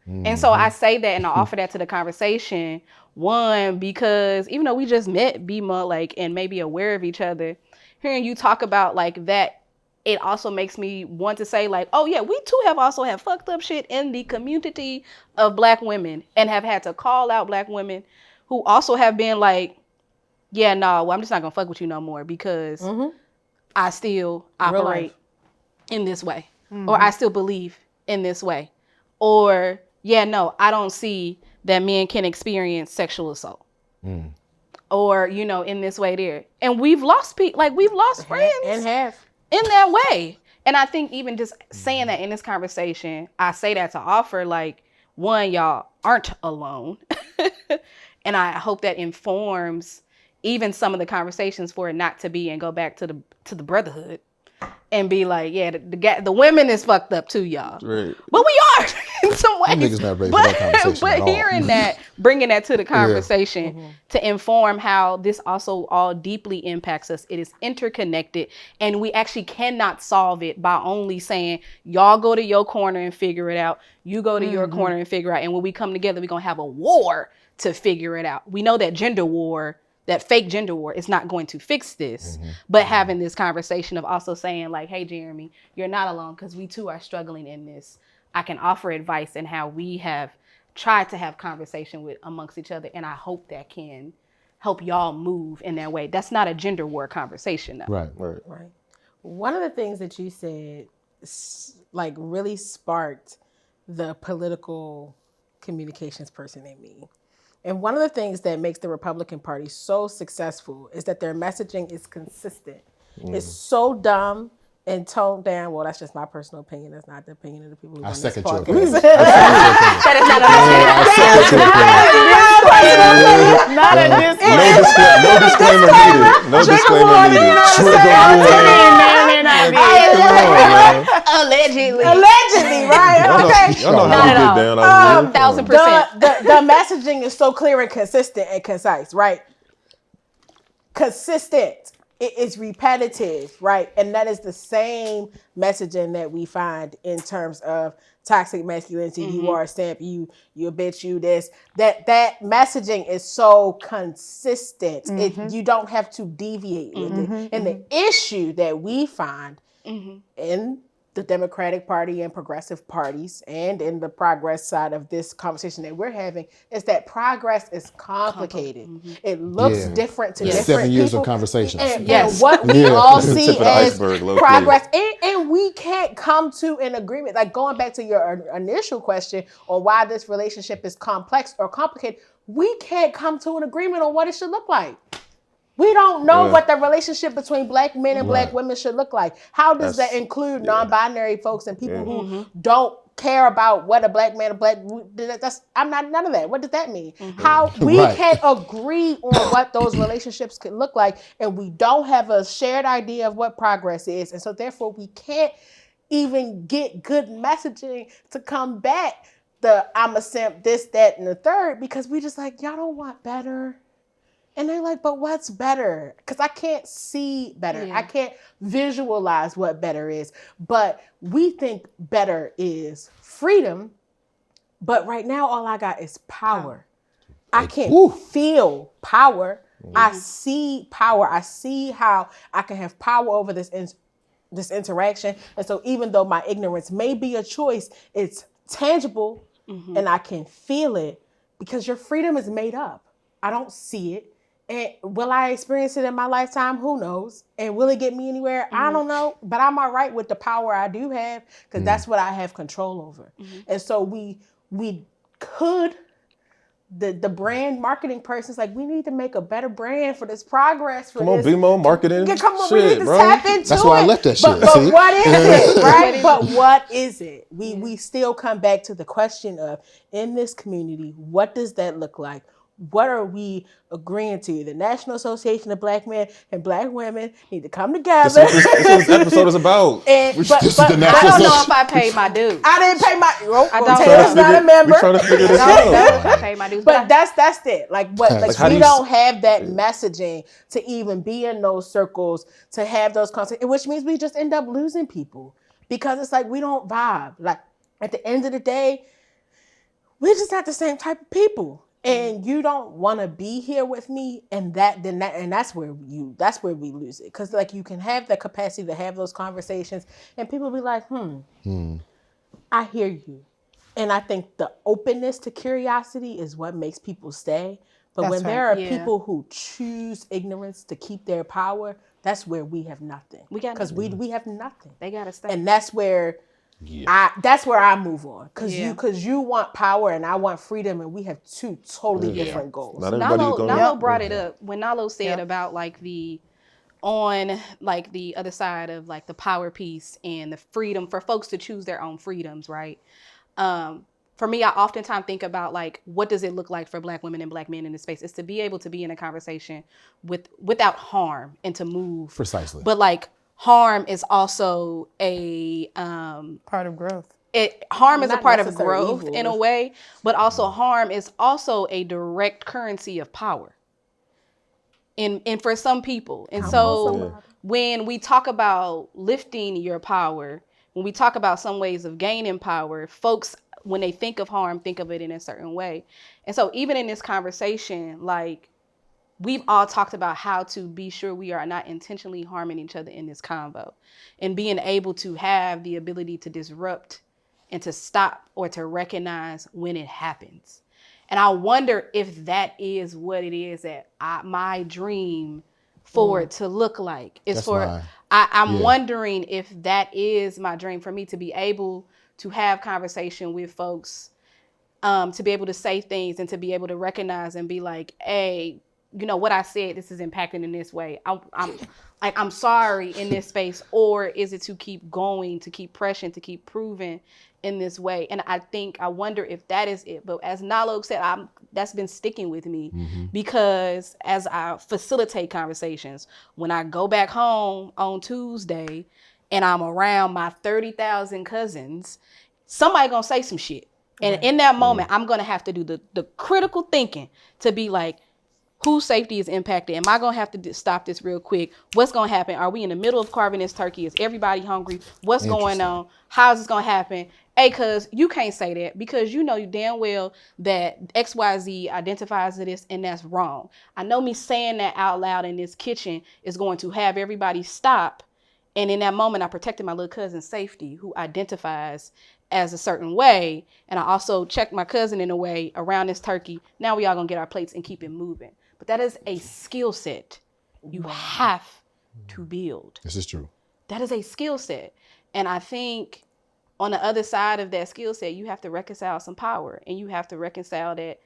And so I say that and I offer that to the conversation. One, because even though we just met, Bima, like, and maybe aware of each other, hearing you talk about like that, it also makes me want to say like, oh yeah, we too have also have fucked up shit in the community of black women, and have had to call out black women who also have been like, yeah, no, well, I'm just not gonna fuck with you no more because I still operate in this way, or I still believe in this way, or yeah, no, I don't see that men can experience sexual assault. or, you know, in this way there. And we've lost people, like we've lost friends And have. in that way. And I think even just saying that in this conversation, I say that to offer, like, one, y'all aren't alone. And I hope that informs even some of the conversations for it not to be and go back to the brotherhood and be like, yeah, the women is fucked up too, y'all. Right. But we are in some ways. Niggas not ready for that conversation But at all. hearing that, bringing that to the conversation to inform how this also all deeply impacts us. It is interconnected, and we actually cannot solve it by only saying, y'all go to your corner and figure it out. You go to your corner and figure it out. And when we come together, we're going to have a war to figure it out. We know that gender war, that fake gender war, is not going to fix this, but having this conversation of also saying like, hey, Jeremy, you're not alone, because we too are struggling in this. I can offer advice in how we have tried to have conversation with amongst each other. And I hope that can help y'all move in that way. That's not a gender war conversation though. Right. Right. One of the things that you said, like, really sparked the political communications person in me. And one of the things that makes the Republican Party so successful is that their messaging is consistent. It's so dumb and toned down. Well, that's just my personal opinion. That's not the opinion of the people who I run this second your podcast. opinion. That is not a Not a No disclaimer needed. No disclaimer needed. Trigger warning. allegedly. Allegedly, right? Okay. Y'all know Not how at to all. get down out here. 1000%. The messaging is so clear and consistent and concise, right? Consistent. It is repetitive, right? And that is the same messaging that we find in terms of toxic masculinity. You are a simp, you a bitch, you this. That messaging is so consistent. You don't have to deviate with it. And the issue that we find in the Democratic Party and progressive parties and in the progress side of this conversation that we're having is that progress is complicated. It looks different to different 7 years people. of conversations. And what we all see Tip of the as iceberg, low-key. progress, and we can't come to an agreement. Like, going back to your initial question on why this relationship is complex or complicated, we can't come to an agreement on what it should look like. We don't know what the relationship between black men and black women should look like. How does that include non-binary folks and people who don't care about what a black man, I'm not none of that. What does that mean? How we can't agree on what those relationships could look like, and we don't have a shared idea of what progress is, and so therefore we can't even get good messaging to combat the I'm a simp, this, that, and the third, because we just like, y'all don't want better. And they're like, but what's better? Because I can't see better. Yeah. I can't visualize what better is. But we think better is freedom. But right now, all I got is power. I can't feel power. I see power. I see how I can have power over this interaction. And so even though my ignorance may be a choice, it's tangible and I can feel it, because your freedom is made up. I don't see it. And will I experience it in my lifetime? Who knows? And will it get me anywhere? I don't know. But I'm all right with the power I do have, because that's what I have control over. And so we could, the brand marketing person's like, we need to make a better brand for this progress. For Come on, this. BMO marketing. Yeah, come on, Shit, we need to bro. tap into That's why I it. left that But shit, see? what is it, right? But what is it? We still come back to the question of, in this community, what does that look like? What are we agreeing to? The National Association of Black Men and Black Women need to come together. That's what this episode is about. But I don't know if I paid my dues. I didn't pay my. I don't Taylor's know. not a member. We're trying to figure this I don't know out. if I paid my dues. But that's it. Like, what? Like, how do we you don't have that messaging to even be in those circles, to have those conversations, which means we just end up losing people, because it's like we don't vibe. Like, at the end of the day, we're just not the same type of people. And you don't want to be here with me, and that's where we lose it. Because, like, you can have the capacity to have those conversations, and people be like, I hear you. And I think the openness to curiosity is what makes people stay. But when there are people who choose ignorance to keep their power, that's where we have nothing. We got because we have nothing. They gotta stay. And that's where That's where I move on, because Yeah. you want power and I want freedom, and we have two totally different goals. Not everybody gonna- Nalo Yep. brought it up when Nalo said Yep. about like on like the other side of like the power piece and the freedom for folks to choose their own freedoms, right? For me, I oftentimes think about like, what does it look like for Black women and Black men in this space? Is to be able to be in a conversation without harm and to move. Precisely. But like harm is also a Part of growth. harm is a Not part of necessarily growth evil. in a way, but also harm is also a direct currency of power. And for some people. And so when we talk about lifting your power, when we talk about some ways of gaining power, folks, when they think of harm, think of it in a certain way. And so even in this conversation, like we've all talked about how to be sure we are not intentionally harming each other in this convo, and being able to have the ability to disrupt and to stop or to recognize when it happens. And I wonder if that is what it is that my dream for it to look like. Is That's for mine. I'm wondering if that is my dream, for me to be able to have conversation with folks, to be able to say things and to be able to recognize and be like, hey, you know what I said, this is impacting in this way. I'm sorry in this space. Or is it to keep going, to keep pressing, to keep proving in this way? And I wonder if that is it. But as Nalo said, that's been sticking with me, because as I facilitate conversations, when I go back home on Tuesday and I'm around my 30,000 cousins, somebody gonna say some shit. And in that moment, I'm gonna have to do the critical thinking to be like, whose safety is impacted? Am I going to have to stop this real quick? What's going to happen? Are we in the middle of carving this turkey? Is everybody hungry? What's going on? How is this going to happen? Hey, cuz you can't say that, because you know damn well that XYZ identifies as this, and that's wrong. I know me saying that out loud in this kitchen is going to have everybody stop. And in that moment, I protected my little cousin's safety, who identifies as a certain way. And I also checked my cousin in a way around this turkey. Now we all gonna get our plates and keep it moving. But that is a skill set you have to build. This is true. That is a skill set. And I think on the other side of that skill set, you have to reconcile some power. And you have to reconcile that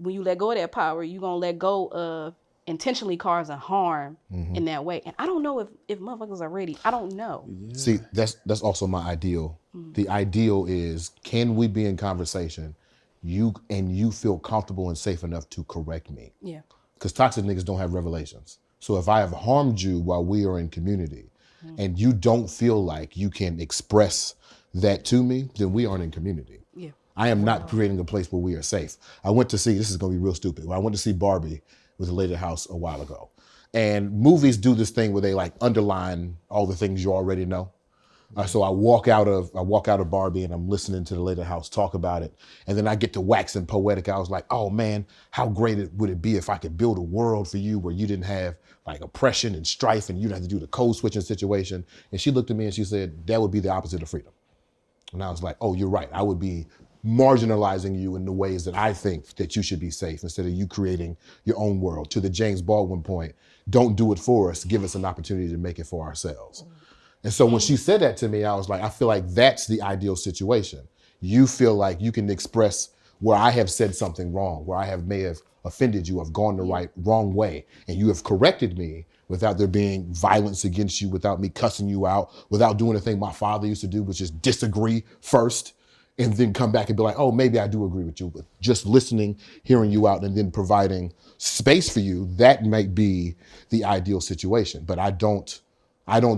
when you let go of that power, you're going to let go of intentionally causing harm in that way. And I don't know if motherfuckers are ready. I don't know. Yeah. See, that's also my ideal. The ideal is, can we be in conversation, you feel comfortable and safe enough to correct me? Yeah. Because toxic niggas don't have revelations. So if I have harmed you while we are in community and you don't feel like you can express that to me, then we aren't in community. Yeah. I am not creating a place where we are safe. I went to see, this is gonna be real stupid, I went to see Barbie with the Lady House a while ago. And movies do this thing where they like underline all the things you already know. So I walk out of Barbie and I'm listening to the Lady House talk about it. And then I get to waxing poetic. I was like, oh man, how great would it be if I could build a world for you where you didn't have like oppression and strife and you didn't have to do the code switching situation. And she looked at me and she said, that would be the opposite of freedom. And I was like, oh, you're right. I would be marginalizing you in the ways that I think that you should be safe, instead of you creating your own world. To the James Baldwin point, don't do it for us, give us an opportunity to make it for ourselves. And so when she said that to me, I was like, I feel like that's the ideal situation. You feel like you can express where I have said something wrong, where I may have offended you, have gone the wrong way, and you have corrected me without there being violence against you, without me cussing you out, without doing the thing my father used to do, which is disagree first and then come back and be like, oh, maybe I do agree with you. But just listening, hearing you out, and then providing space for you, that might be the ideal situation. But I don't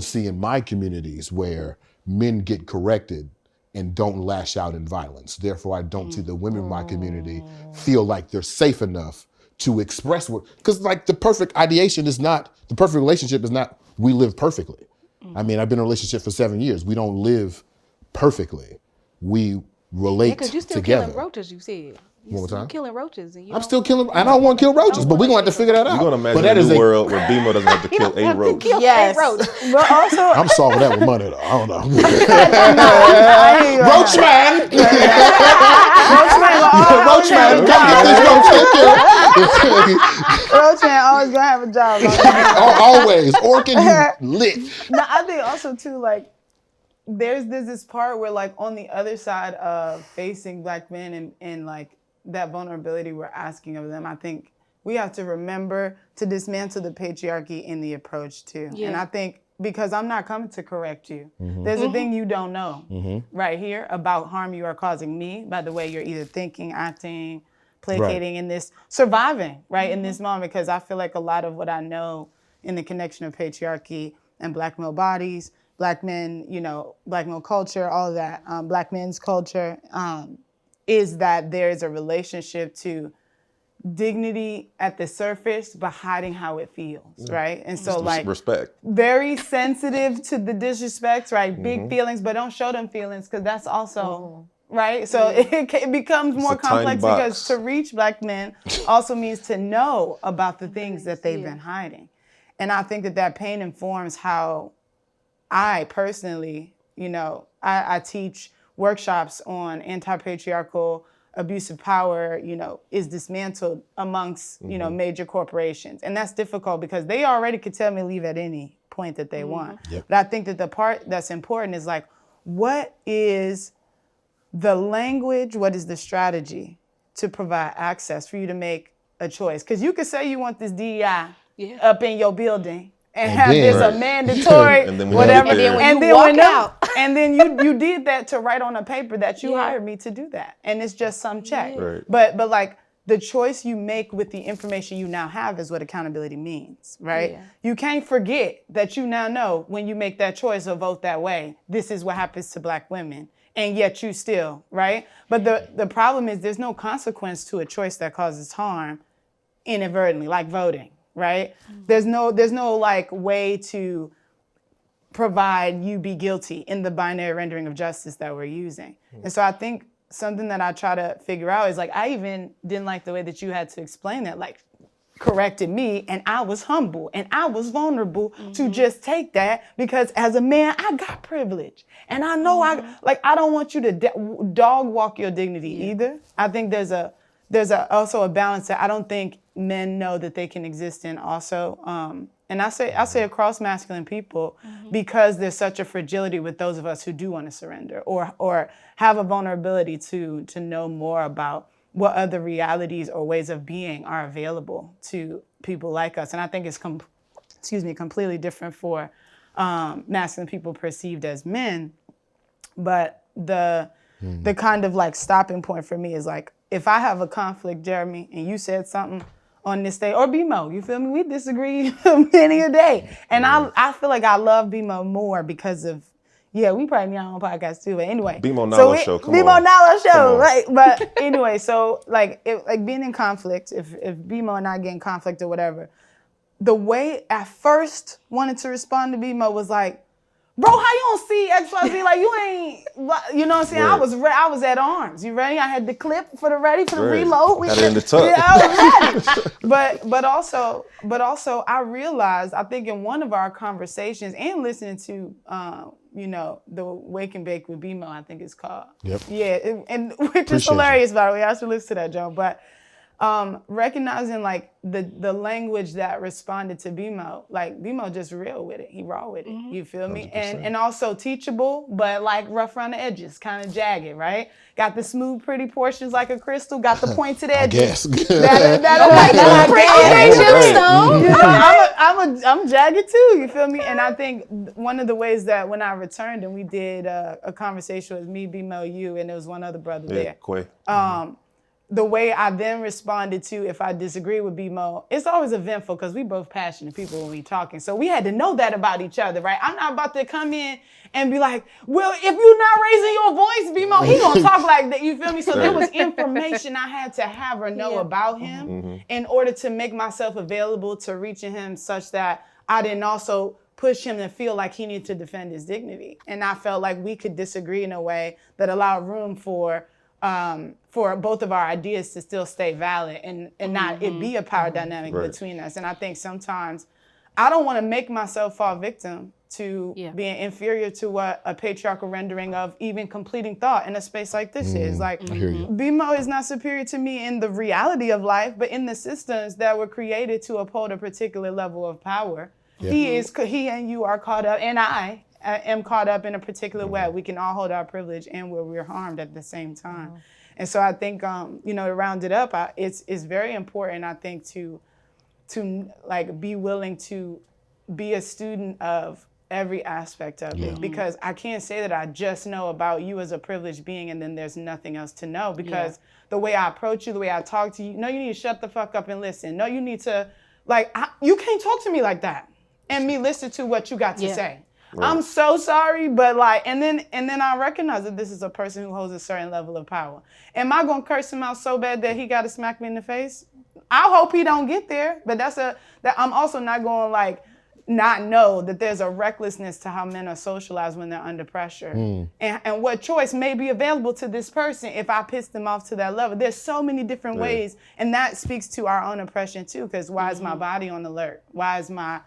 see in my communities where men get corrected and don't lash out in violence. Therefore, I don't see the women in my community feel like they're safe enough to express what, because like the perfect relationship is not, we live perfectly. I mean, I've been in a relationship for 7 years. We don't live perfectly. We relate because you're still together. killing roaches, you said. One more time? Killing roaches. And I'm still killing, I don't want to kill roaches, but we're going to have to figure that out. You're going to But imagine that a is new world where BMO doesn't have to kill a roach. Yes. But also, I'm solving that with money though. I don't know. I hear you on Roach that. man! Roach man, come get this roach. Roach man always gonna have a job. Always. Orkin, you lit. No, I think also too, like, there's this part where like on the other side of facing Black men and like that vulnerability we're asking of them, I think we have to remember to dismantle the patriarchy in the approach too. Yeah. And I think because I'm not coming to correct you. There's a thing you don't know right here about harm you are causing me by the way you're either thinking, acting, placating in this, surviving, right, in this moment, because I feel like a lot of what I know in the connection of patriarchy and Black male bodies, Black men, you know, Black male culture, all of that, Black men's culture, is that there is a relationship to dignity at the surface, but hiding how it feels, right? And so like respect. Very sensitive to the disrespect, right? Big feelings, but don't show them feelings because that's also, right? So it becomes more a tiny complex box. because to reach Black men also means to know about the things that they've been hiding. And I think that pain informs how I personally, you know, I teach workshops on anti-patriarchal abuse of power, you know, is dismantled amongst, you know, major corporations. And that's difficult because they already could tell me leave at any point that they want. But I think that the part that's important is like, what is the language, what is the strategy to provide access for you to make a choice? Because you could say you want this DEI up in your building and have then- this a mandatory And then when you whatever. get there- And then when you walk out. And then you did that to write on a paper that you hired me to do that. And it's just some check. Right. But like the choice you make with the information you now have is what accountability means, right? Yeah. You can't forget that you now know when you make that choice or vote that way, this is what happens to Black women. And yet you still, right? But the problem is there's no consequence to a choice that causes harm inadvertently, like voting, right? There's no like way to provide you be guilty in the binary rendering of justice that we're using. And so I think something that I try to figure out is like, I even didn't like the way that you had to explain that, like corrected me and I was humble and I was vulnerable to just take that because as a man, I got privilege. And I know I don't want you to dog walk your dignity either. I think there's also a balance that I don't think men know that they can exist in also. And I say across masculine people because there's such a fragility with those of us who do want to surrender or have a vulnerability to know more about what other realities or ways of being are available to people like us. And I think it's completely different for masculine people perceived as men. But the kind of like stopping point for me is like, if I have a conflict, Jeremy, and you said something on this day, or BMO, you feel me? We disagree many a day. And I feel like I love BMO more because of, we probably need our own podcast too, but anyway. BMO Nala show, come on. BMO Nala show, Come on. right? But anyway, so like being in conflict, if BMO and I get in conflict or whatever, the way I first wanted to respond to BMO was like, bro, how you don't see XYZ? Like you ain't, you know what I'm saying? Right. I was at arms. You ready? I had the clip for the reload. Had it in the tuck. Yeah, I was ready. but also I realized, I think in one of our conversations and listening to, the Wake and Bake with BMO, I think it's called. Yep. Yeah, and which is Appreciate hilarious, by the way. I should listen to that, John. But recognizing like the language that responded to BMO, like BMO just real with it. He raw with it. You feel me? 100%. And also teachable, but like rough around the edges, kind of jagged, right? Got the smooth, pretty portions like a crystal. Got the pointed edges. guess. I'm jagged too. You feel me? And I think one of the ways that when I returned and we did a conversation with me, BMO, you, and there was one other brother there. Quay. The way I then responded to if I disagree with BMO, it's always eventful because we both passionate people when we talking. So we had to know that about each other, right? I'm not about to come in and be like, well, if you're not raising your voice, BMO, he gonna talk like that, you feel me? So there was information I had to have or know about him in order to make myself available to reaching him such that I didn't also push him to feel like he needed to defend his dignity. And I felt like we could disagree in a way that allowed room for both of our ideas to still stay valid and not it be a power dynamic between us. And I think sometimes I don't want to make myself fall victim to being inferior to what a patriarchal rendering of even completing thought in a space like this is. Like, I hear you. BMO is not superior to me in the reality of life, but in the systems that were created to uphold a particular level of power. Yeah. He and you are caught up, and I am caught up in a particular web. We can all hold our privilege and where we're harmed at the same time. And so I think, to round it up, it's very important, I think, to like be willing to be a student of every aspect of it, because I can't say that I just know about you as a privileged being and then there's nothing else to know, because the way I approach you, the way I talk to you, no, you need to shut the fuck up and listen. No, you need to, you can't talk to me like that and me listen to what you got to say. Right. I'm so sorry, but and then I recognize that this is a person who holds a certain level of power. Am I gonna curse him out so bad that he gotta smack me in the face? I hope he don't get there, but that I'm also not going not know that there's a recklessness to how men are socialized when they're under pressure, and what choice may be available to this person if I piss them off to that level. There's so many different ways, and that speaks to our own oppression too. Because why is my body on alert? Why am I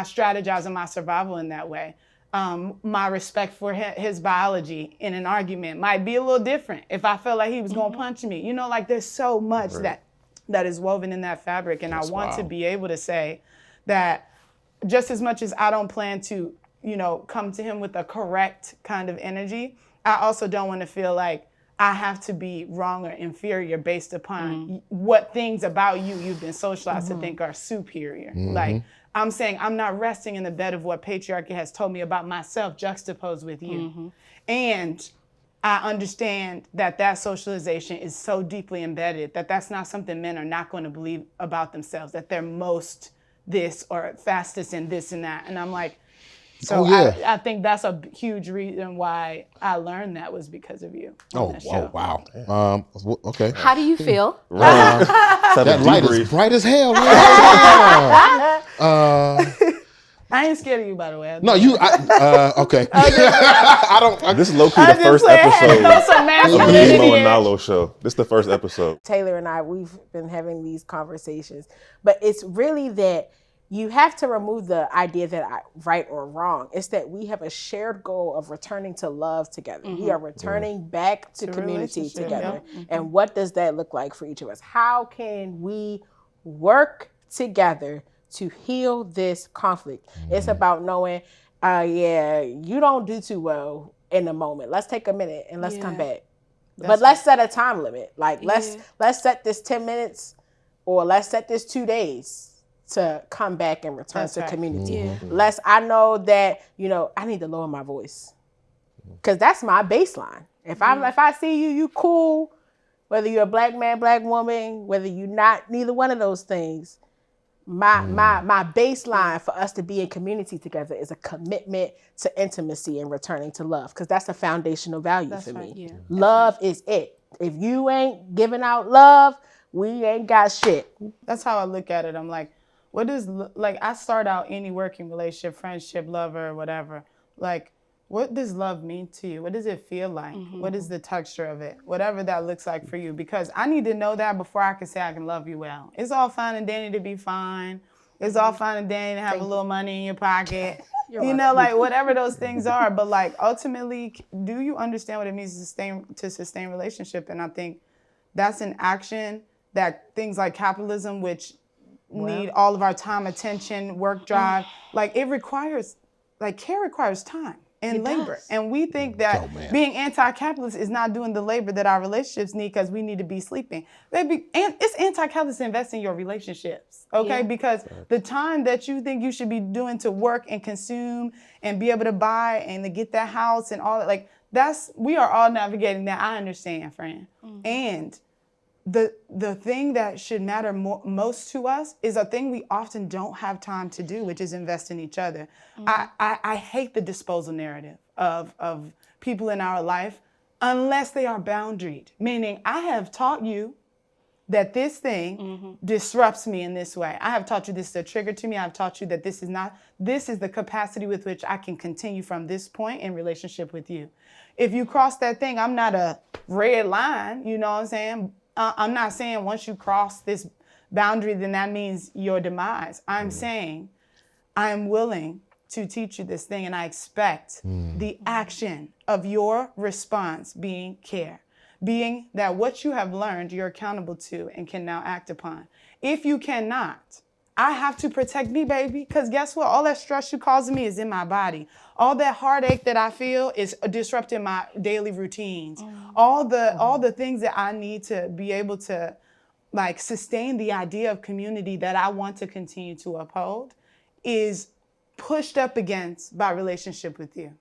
strategizing my survival in that way? My respect for his biology in an argument might be a little different if I felt like he was gonna punch me. There's so much that is woven in that fabric, and I want to be able to say that just as much as I don't plan to, come to him with a correct kind of energy, I also don't want to feel like I have to be wrong or inferior based upon what things about you've been socialized to think are superior. I'm saying I'm not resting in the bed of what patriarchy has told me about myself juxtaposed with you. And I understand that socialization is so deeply embedded that that's not something men are not going to believe about themselves, that they're most this or fastest in this and that. And I'm like, I think that's a huge reason why I learned that was because of you. Wow. Okay. How do you feel? That light is bright as hell. I ain't scared of you, by the way. No, you. Okay. This is low-key the first episode of the Nemo and Nalo show. This is the first episode. Taylor and I, we've been having these conversations, but it's really that you have to remove the idea that right or wrong. It's that we have a shared goal of returning to love together. We are returning back to community together. And what does that look like for each of us? How can we work together to heal this conflict? It's about knowing, you don't do too well in the moment. Let's take a minute and let's come back. But let's set a time limit. Let's set this 10 minutes or let's set this 2 days to come back and return to community. I know that, I need to lower my voice because that's my baseline. If I see you cool, whether you're a black man, black woman, whether you're not neither one of those things, my baseline for us to be in community together is a commitment to intimacy and returning to love, because that's a foundational value for me. Yeah. Love is it. If you ain't giving out love, we ain't got shit. That's how I look at it. I'm like, what is, I start out any working relationship, friendship, lover, whatever. What does love mean to you? What does it feel like? What is the texture of it? Whatever that looks like for you. Because I need to know that before I can say I can love you well. It's all fine and dandy to be fine. It's all fine and dandy to have a little money in your pocket. Whatever those things are. But ultimately, do you understand what it means to sustain relationship? And I think that's an action that things like capitalism, which need all of our time, attention, work drive, it requires, care requires time and labor. And we think that being anti-capitalist is not doing the labor that our relationships need because we need to be sleeping. It's anti-capitalist to invest in your relationships, okay? Because the time that you think you should be doing to work and consume and be able to buy and to get that house and all that, we are all navigating that. I understand, friend. And the thing that should matter most to us is a thing we often don't have time to do, which is invest in each other. I hate the disposal narrative of people in our life unless they are boundaried, meaning I have taught you that this thing disrupts me in this way. I have taught you this is a trigger to me. I've taught you that this is the capacity with which I can continue from this point in relationship with you. If you cross that thing, I'm not a red line, you know what I'm saying? I'm not saying once you cross this boundary, then that means your demise. I'm saying I am willing to teach you this thing, and I expect the action of your response being care, being that what you have learned, you're accountable to and can now act upon. If you cannot, I have to protect me, baby, because guess what? All that stress you causing me is in my body. All that heartache that I feel is disrupting my daily routines. All the things that I need to be able to like sustain the idea of community that I want to continue to uphold is pushed up against by relationship with you.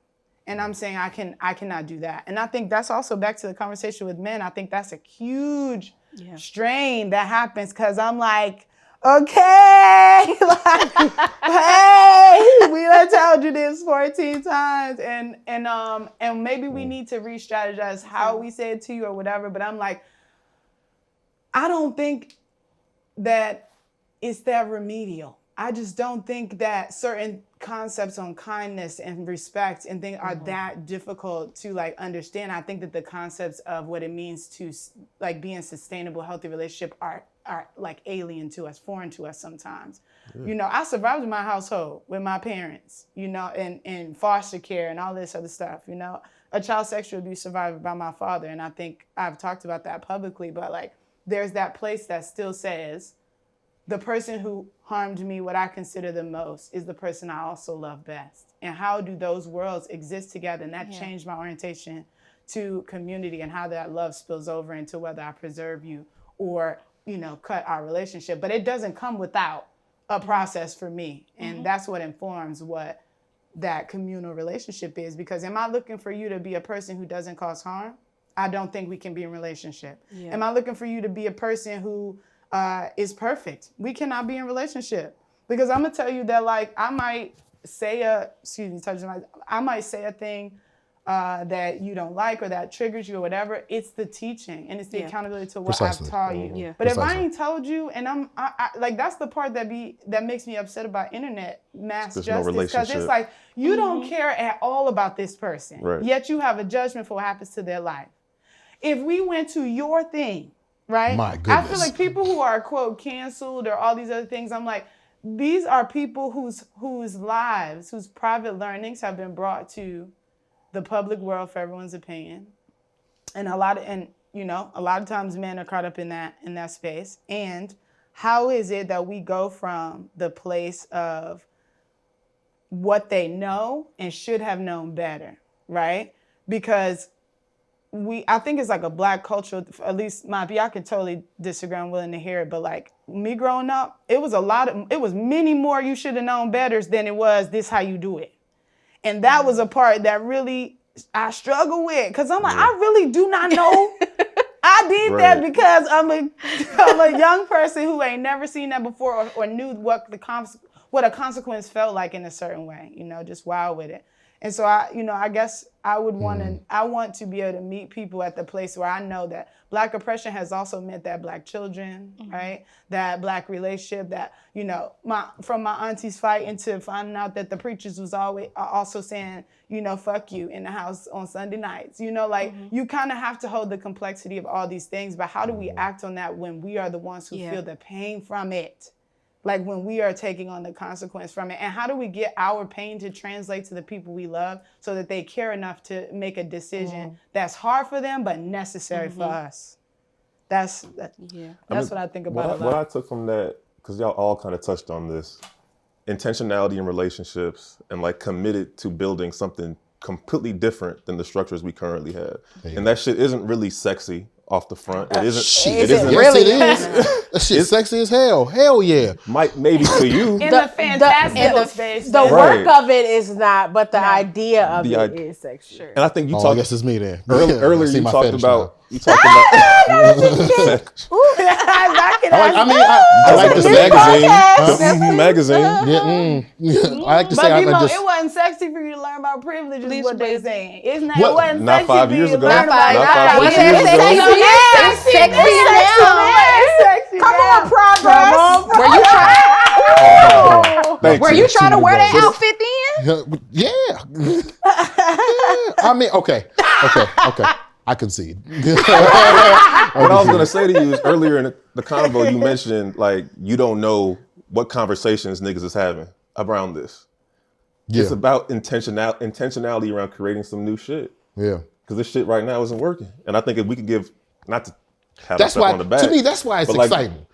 And I'm saying I cannot do that. And I think that's also back to the conversation with men. I think that's a huge strain that happens because I'm like, okay, like, hey, we done told you this 14 times. And maybe we need to re-strategize how we say it to you or whatever. But I'm like, I don't think that it's that remedial. I just don't think that certain concepts on kindness and respect and things are that difficult to like understand. I think that the concepts of what it means to like be in sustainable, healthy relationship are like alien to us, foreign to us sometimes. Yeah. You know, I survived in my household with my parents, you know, and foster care and all this other stuff, you know. A child sexual abuse survivor by my father, and I think I've talked about that publicly, but like there's that place that still says the person who harmed me, what I consider the most, is the person I also love best. And how do those worlds exist together? And that changed my orientation to community and how that love spills over into whether I preserve you or, you know, cut our relationship. But it doesn't come without a process for me. And that's what informs what that communal relationship is. Because am I looking for you to be a person who doesn't cause harm? I don't think we can be in relationship. Yeah. Am I looking for you to be a person who is perfect? We cannot be in relationship. Because I'm gonna tell you that like I might say a thing that you don't like or that triggers you or whatever. It's the teaching and it's the accountability to what I've taught you. Yeah. But if I ain't told you, and I like that's the part that makes me upset about internet mass justice, because it's like you don't care at all about this person, yet you have a judgment for what happens to their life. If we went to your thing, right? My goodness. I feel like people who are quote canceled or all these other things, I'm like, these are people whose lives, whose private learnings have been brought to the public world for everyone's opinion. And a lot of times men are caught up in that space. And how is it that we go from the place of what they know and should have known better, right? Because I think it's like a Black culture, at least my opinion. I can totally disagree. I'm willing to hear it. But like me growing up, it was many more you should have known better than it was this how you do it. And that was a part that really I struggle with. Cause I'm like, I really do not know. I did that because I'm a young person who ain't never seen that before or knew what a consequence felt like in a certain way, you know, just wild with it. And so I guess I want to be able to meet people at the place where I know that Black oppression has also meant that Black children, right? That Black relationship, that, you know, from my auntie's fighting to finding out that the preachers was always also saying, you know, fuck you in the house on Sunday nights. You know, like you kind of have to hold the complexity of all these things, but how do we act on that when we are the ones who feel the pain from it? Like when we are taking on the consequence from it. And how do we get our pain to translate to the people we love so that they care enough to make a decision that's hard for them but necessary for us? That's what I think about a lot. What I took from that, because y'all all kind of touched on this, intentionality in relationships and like committed to building something completely different than the structures we currently have. And that shit isn't really sexy off the front. It isn't. It is. That shit's sexy as hell. Hell yeah. Maybe to you. In the fantastic space. The work of it is not, but the idea of it is sexy. Sure. And I think you talked. I guess it's me then. Earlier you talked about. I like to say magazine. I like to say it wasn't sexy for you to learn about privilege is what they're saying. It wasn't not sexy 5 for years you to ago. learn about Not 5 years ago. It's sexy now. Come on, progress. Were you trying to wear that outfit then? Yeah. I mean, okay. I concede. What I was going to say to you is earlier in the convo, you mentioned like you don't know what conversations niggas is having around this. Yeah. It's about intentionality around creating some new shit. Yeah. Because this shit right now isn't working. And I think if we could give, not to have a step on the back. To me, that's why it's like, exciting.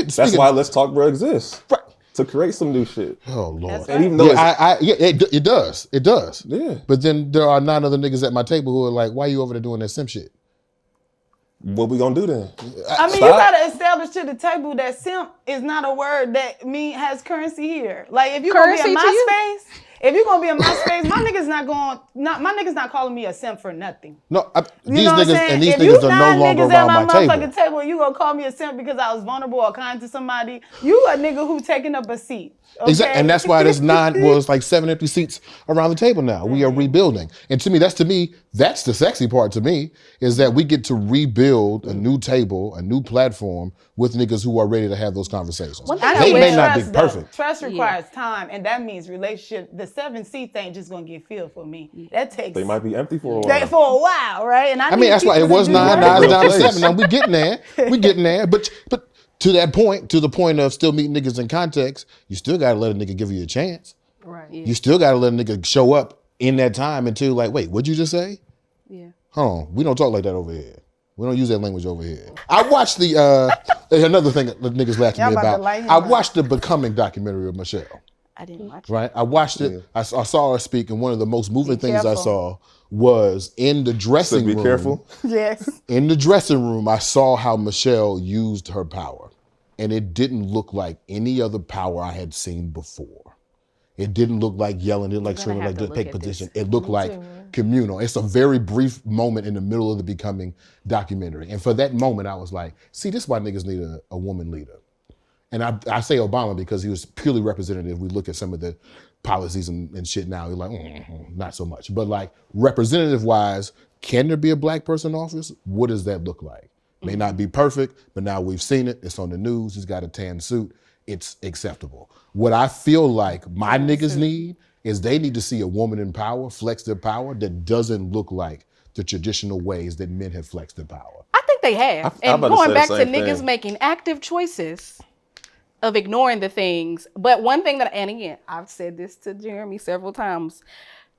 That's why Let's Talk Bro exists. Right. to create some new shit. Oh Lord. And even though It does. Yeah. But then there are 9 other niggas at my table who are like, why you over there doing that simp shit? what we gonna do then? I mean, Stop. you gotta establish to the table that simp is not a word that has currency here. Like if you gonna be Currency in to my you? space, if you gonna be in my space, my niggas not calling me a simp for nothing. No, You these know what I'm niggas saying? and these If you niggas are no 9 longer niggas at around my my table. motherfucking table and you gonna call me a simp because I was vulnerable or kind to somebody, you a nigga who taking up a seat. Okay? Exactly, and that's why there's 9. Well, it's like 7 empty seats around the table now. We are rebuilding, and to me, that's the sexy part. To me, is that we get to rebuild a new table, a new platform with niggas who are ready to have those conversations. One thing They I may wish- not be Trust, though. perfect. Trust requires time, and that means relationship. The 7 seats ain't just gonna get filled for me. That takes They might be empty for a while. for a while, right? And I mean, that's why it was 9, now it's down to 7. Now we getting there. But to that point, to the point of still meeting niggas in context, you still gotta let a nigga give you a chance. Right. You still gotta let a nigga show up in that time until like, wait, what'd you just say? Yeah. Hold on, we don't talk like that over here. We don't use that language over here. I watched the another thing that niggas laughed at Y'all me about to about. light him I up. watched the Becoming documentary of Michelle. I didn't watch it. Right, I watched it. I saw her speak, and one of the most moving things I careful. saw was in the So dressing be room. careful. Yes. In the dressing room, I saw how Michelle used her power, and it didn't look like any other power I had seen before. It didn't look like yelling, it didn't like screaming, have like to just take look at position. this. It looked like communal. It's a very brief moment in the middle of the Becoming documentary. And for that moment, I was like, see, this is why niggas need a woman leader. And I say Obama because he was purely representative. We look at some of the policies and shit now, you're like, not so much. But like representative wise, can there be a black person in office? What does that look like? May not be perfect, but now we've seen it. It's on the news. He's got a tan suit. It's acceptable. What I feel like my niggas need is they need to see a woman in power, flex their power that doesn't look like the traditional ways that men have flexed their power. I think they have. I'm And about to say going the back to same niggas thing. making active choices of ignoring the things. But one thing that, and again, I've said this to Jeremy several times,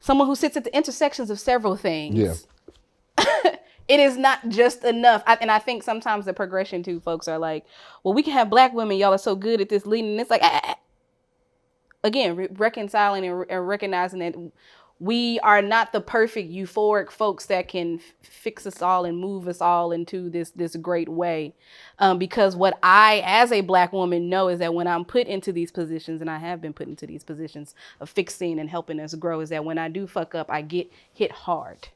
someone who sits at the intersections of several things. Yeah. It is not just enough. And I think sometimes the progression too, folks are like, well, we can have black women. Y'all are so good at this leading. And it's like, again, reconciling and recognizing that we are not the perfect euphoric folks that can fix us all and move us all into this great way. Because what I, as a black woman, know is that when I'm put into these positions, and I have been put into these positions of fixing and helping us grow, is that when I do fuck up, I get hit hard.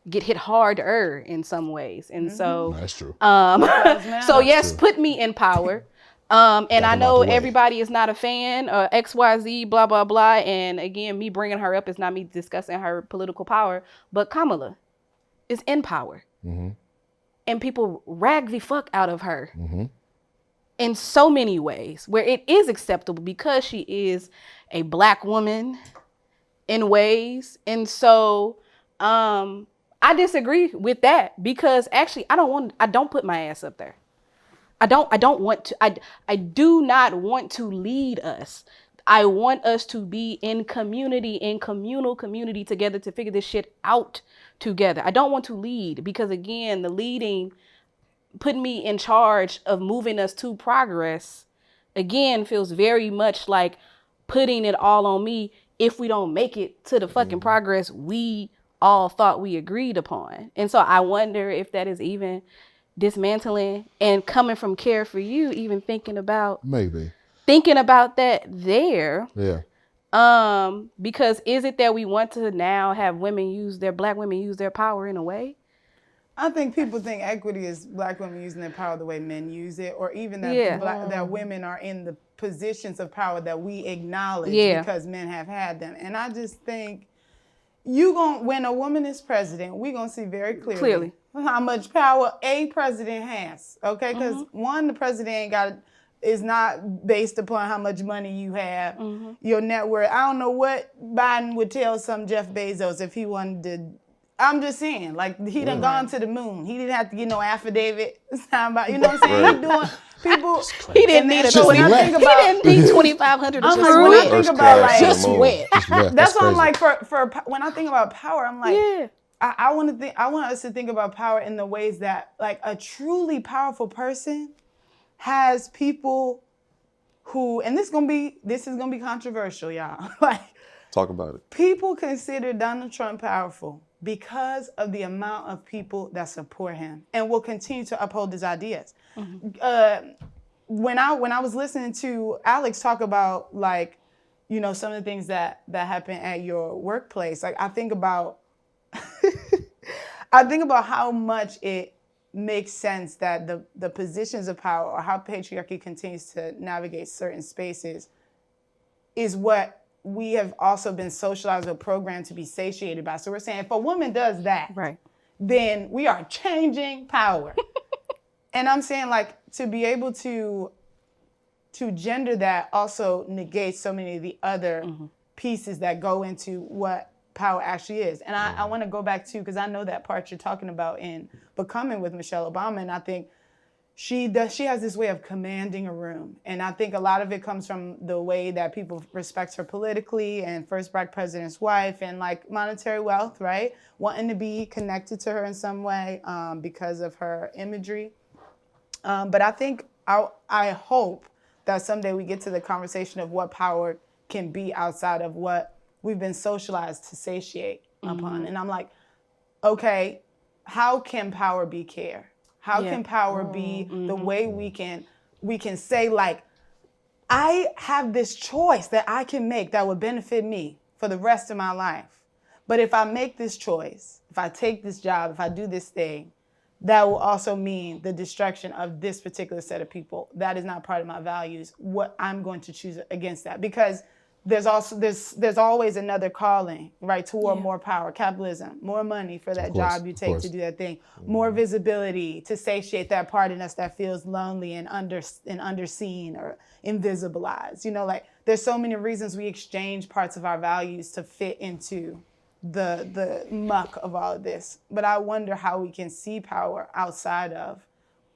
Get hit harder in some ways. And so That's true. so yes, put me in power. And I him know out the way. everybody is not a fan, XYZ, blah, blah, blah. And again, me bringing her up is not me discussing her political power, but Kamala is in power. And people rag the fuck out of her in so many ways where it is acceptable because she is a black woman in ways. And so I disagree with that because actually I don't put my ass up there. I do not want to lead us. I want us to be in community, in communal community together to figure this shit out together. I don't want to lead because again, the leading, putting me in charge of moving us to progress, again, feels very much like putting it all on me if we don't make it to the fucking progress we all thought we agreed upon. And so I wonder if that is even dismantling and coming from Care for You, even thinking about that there. Yeah. Because is it that we want to now have black women use their power in a way? I think people think equity is black women using their power the way men use it, or even that that women are in the positions of power that we acknowledge because men have had them. And I just think when a woman is president, we're gonna see very clearly how much power a president has. Okay, because the president is not based upon how much money you have, your net worth. I don't know what Biden would tell some Jeff Bezos if he wanted to. I'm just saying, like, he done gone to the moon. He didn't have to get no affidavit. About, you know what I'm saying? He doing people. He didn't need $2,500 I'm to like, prove when I it. think about like Just wet. That's why I'm like for when I think about power, I'm like I want us to think about power in the ways that like a truly powerful person has people who, and this is gonna be controversial, y'all. Like, Talk about it. people consider Donald Trump powerful because of the amount of people that support him and will continue to uphold his ideas. When I was listening to Alex talk about, like, you know, some of the things that happen at your workplace, like, I think about how much it makes sense that the positions of power, or how patriarchy continues to navigate certain spaces, is what we have also been socialized or programmed to be satiated by. So we're saying, if a woman does that, Right. then we are changing power. And I'm saying, like, to be able to gender that also negates so many of the other pieces that go into what power actually is. And I want to go back to, because I know that part you're talking about in Becoming with Michelle Obama, and I think she has this way of commanding a room. And I think a lot of it comes from the way that people respect her politically, and first Black president's wife, and, like, monetary wealth, right? Wanting to be connected to her in some way because of her imagery. But I think, I hope that someday we get to the conversation of what power can be outside of what we've been socialized to satiate upon. And I'm like, okay, how can power be care? How can power be the way we can say, like, I have this choice that I can make that would benefit me for the rest of my life. But if I make this choice, if I take this job, if I do this thing, that will also mean the destruction of this particular set of people. That is not part of my values. What I'm going to choose against that, because there's always another calling, right, toward more power, capitalism, more money for that job you take to do that thing, more visibility to satiate that part in us that feels lonely and underseen or invisibilized. You know, like, there's so many reasons we exchange parts of our values to fit into the muck of all of this. But I wonder how we can see power outside of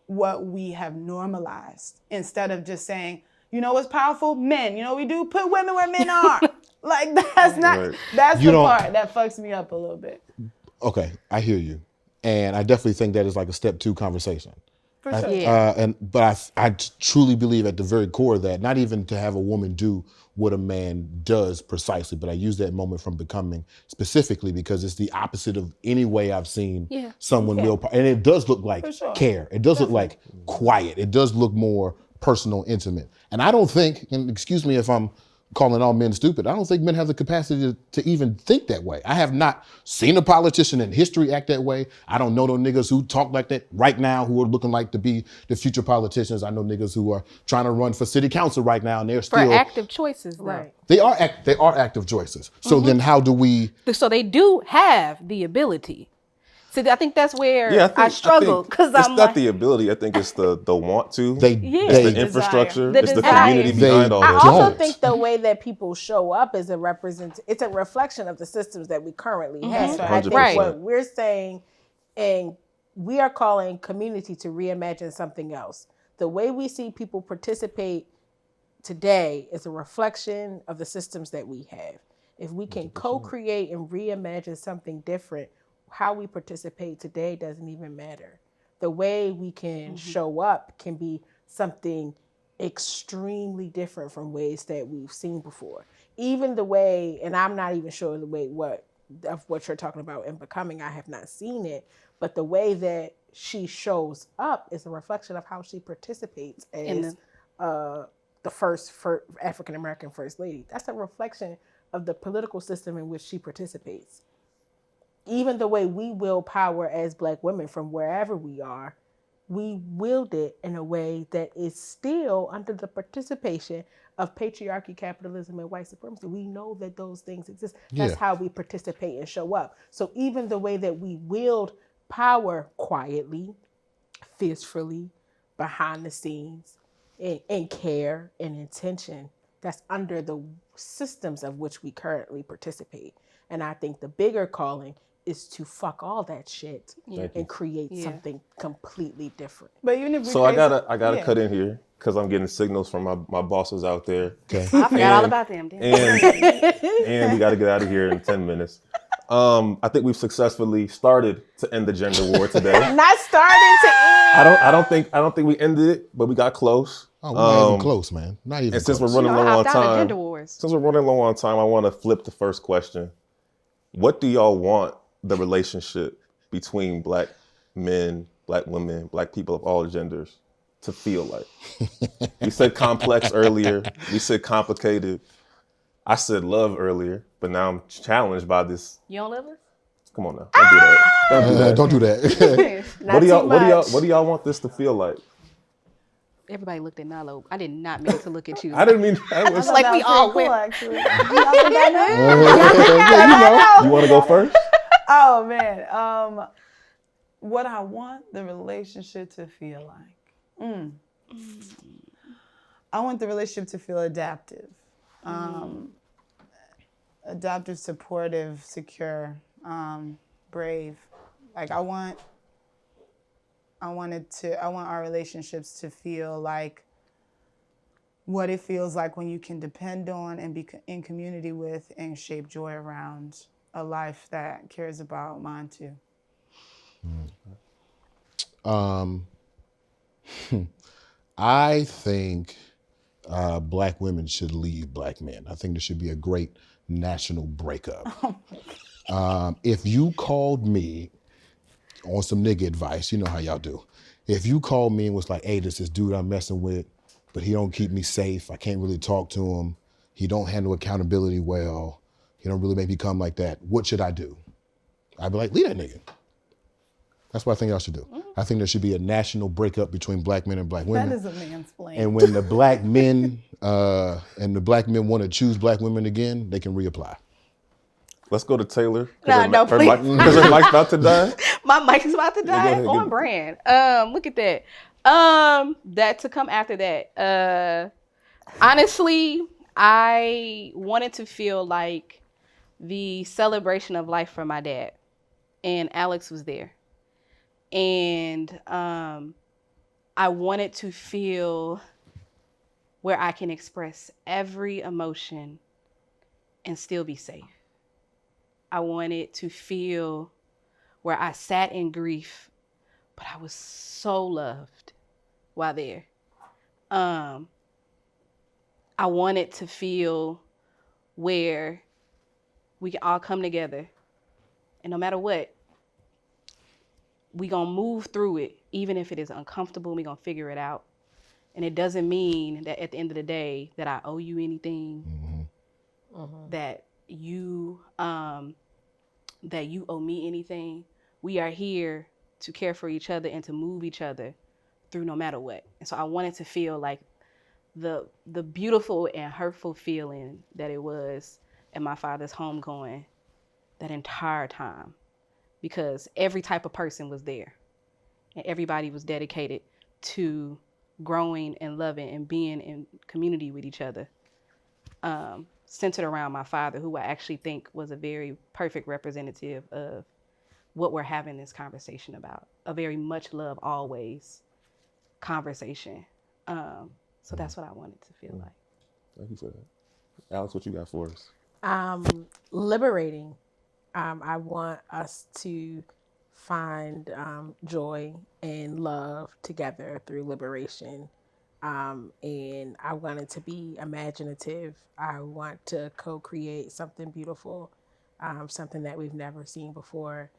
what we have normalized, instead of just saying, you know what's powerful? Men. You know what we do? Put women where men are. Like, that's not, that's the part that fucks me up a little bit. Okay, I hear you. And I definitely think that is like a step 2 conversation. For sure. But I truly believe at the very core of that, not even to have a woman do what a man does precisely, but I use that moment from Becoming specifically because it's the opposite of any way I've seen someone will. And it does look like care. It does look like quiet. It does look more personal, intimate. And I don't think, and excuse me if I'm calling all men stupid, I don't think men have the capacity to even think that way. I have not seen a politician in history act that way. I don't know no niggas who talk like that right now who are looking like to be the future politicians. I know niggas who are trying to run for city council right now, and they're still for active choices, though. Right. They are active choices. So then how do we? So they do have the ability. See, I think that's where I struggle, because it's I'm not like, the ability. I think it's the want to. They It's the infrastructure. The It's the desire. community behind all I this. also don't. think the way that people show up is it's a reflection of the systems that we currently have. So I think 100%. what we're saying, and we are calling community to reimagine something else. The way we see people participate today is a reflection of the systems that we have. If we can co-create and reimagine something different, how we participate today doesn't even matter. The way we can show up can be something extremely different from ways that we've seen before. Even the way, and I'm not even sure the way what you're talking about in Becoming, I have not seen it, but the way that she shows up is a reflection of how she participates as the first African American First Lady. That's a reflection of the political system in which she participates. Even the way we wield power as Black women from wherever we are, we wield it in a way that is still under the participation of patriarchy, capitalism, and white supremacy. We know that those things exist. That's how we participate and show up. So even the way that we wield power quietly, fiercely, behind the scenes, in care and intention, that's under the systems of which we currently participate. And I think the bigger calling is to fuck all that shit and create something completely different. But even if we So I gotta cut in here because I'm getting signals from my bosses out there. Okay. I forgot all about them. Damn. And we got to get out of here in 10 minutes. I think we've successfully started to end the gender war today. Not starting to end. I don't think we ended it, but we got close. Oh, we're not even close, man. Not even And since close. we're running low on Opt out of time, gender wars. I want to flip the first question. What do y'all want the relationship between black men, black women, black people of all genders to feel like? We said complex earlier. We said complicated. I said love earlier, but now I'm challenged by this. You don't love us? Come on now, don't do that. Don't do that. Don't do that. Not What do y'all? too What do y'all? much. What do y'all want this to feel like? Everybody looked at Nalo. I did not mean to look at you. I didn't mean. That was, like we all cool, went. actually. Y'all think I know? Yeah, you want to go first? Oh man. What I want the relationship to feel like. I want the relationship to feel adaptive. Adaptive, supportive, secure, brave. Like I want our relationships to feel like what it feels like when you can depend on and be in community with and shape joy around a life that cares about mine too. I think black women should leave black men. I think there should be a great national breakup. If you called me on some nigga advice, you know how y'all do. If you called me and was like, hey, this dude I'm messing with, but he don't keep me safe. I can't really talk to him. He don't handle accountability well. He don't really make me come like that. What should I do? I'd be like, leave that nigga. That's what I think y'all should do. I think there should be a national breakup between black men and black women. That is a mansplain. And when the black men want to choose black women again, they can reapply. Let's go to Taylor. Nah, no, please. Because her mic's about to die. My mic is about to die. ahead, On give- brand. Look at that. That to come after that. Honestly, I wanted to feel like the celebration of life for my dad, and Alex was there, and I wanted to feel where I can express every emotion and still be safe. I wanted to feel where I sat in grief, but I was so loved while there. I wanted to feel where we can all come together, and no matter what, we gonna move through it, even if it is uncomfortable. We gonna figure it out, and it doesn't mean that at the end of the day that I owe you anything, that you owe me anything. We are here to care for each other and to move each other through no matter what. And so I wanted to feel like the beautiful and hurtful feeling that it was at my father's homegoing that entire time, because every type of person was there and everybody was dedicated to growing and loving and being in community with each other, centered around my father, who I actually think was a very perfect representative of what we're having this conversation about, a very much love always conversation. So that's what I wanted to feel like. Thank you for that. Alex, what you got for us? Liberating. I want us to find joy and love together through liberation. And I want it to be imaginative. I want to co-create something beautiful, something that we've never seen before.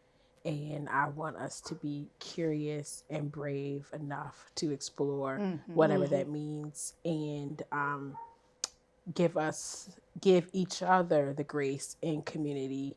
And I want us to be curious and brave enough to explore whatever that means, and give each other the grace and community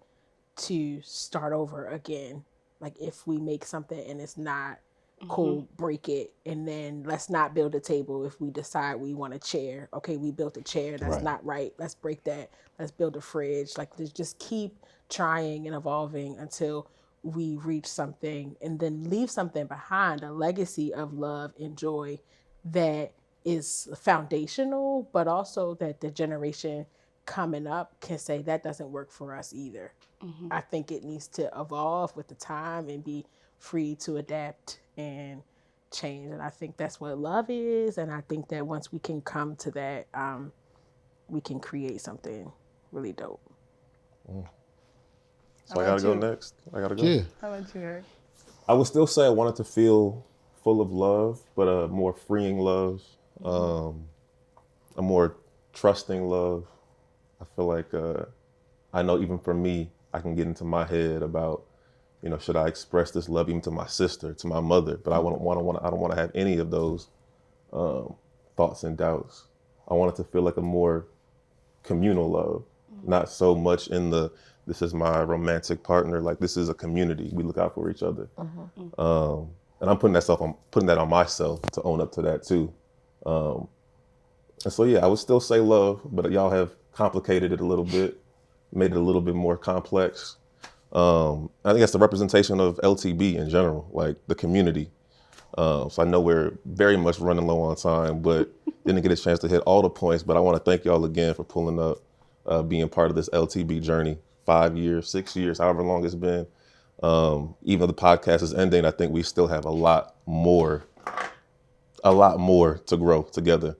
to start over again. Like if we make something and it's not cool, break it, and then let's not build a table. If we decide we want a chair, okay, we built a chair, that's not right, let's break that. Let's build a fridge. Like let's just keep trying and evolving until we reach something, and then leave something behind, a legacy of love and joy that is foundational, but also that the generation coming up can say that doesn't work for us either. I think it needs to evolve with the time and be free to adapt and change. And I think that's what love is. And I think that once we can come to that, we can create something really dope. So I gotta go next. I gotta go. Yeah. How about you, Eric? I would still say I wanted to feel full of love, but a more freeing love. A more trusting love. I feel like I know even for me, I can get into my head about, should I express this love even to my sister, to my mother? But I don't want to have any of those thoughts and doubts. I want it to feel like a more communal love, not so much in the this is my romantic partner. Like, this is a community. We look out for each other. And I'm putting that on myself to own up to that too. And so, yeah, I would still say love, but y'all have complicated it a little bit, made it a little bit more complex. I think that's the representation of LTB in general, like the community. So I know we're very much running low on time, but didn't get a chance to hit all the points. But I want to thank y'all again for pulling up, being part of this LTB journey. 5 years, 6 years, however long it's been. Even though the podcast is ending, I think we still have a lot more to grow together.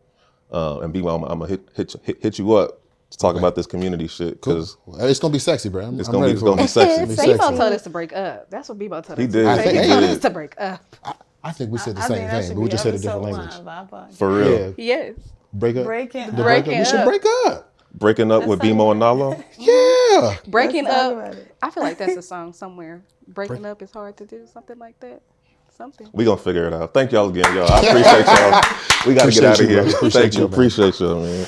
And B-Mo, I'm gonna hit you up to talk about this community shit, because It's gonna be sexy, bro. it's gonna be sexy. Bebo told us to break up. That's what Bebo told us. He did. He told us to break up. I think we said the I same think that thing, should but we be just said a episode different 1 language. of our podcast. For real. Yeah. Yes. Break up. Breaking The up. Breaking We should up. break up. Breaking up with B-Mo and Nalo. Yeah. Breaking Let's talk up. about it. I feel like that's a song somewhere. Breaking up is hard to do. Something like that. Something. We gonna figure it out. Thank y'all again, y'all. I appreciate y'all. We gotta get Appreciate out of you, here. brother. Appreciate Thank you. you, man. Appreciate you, man.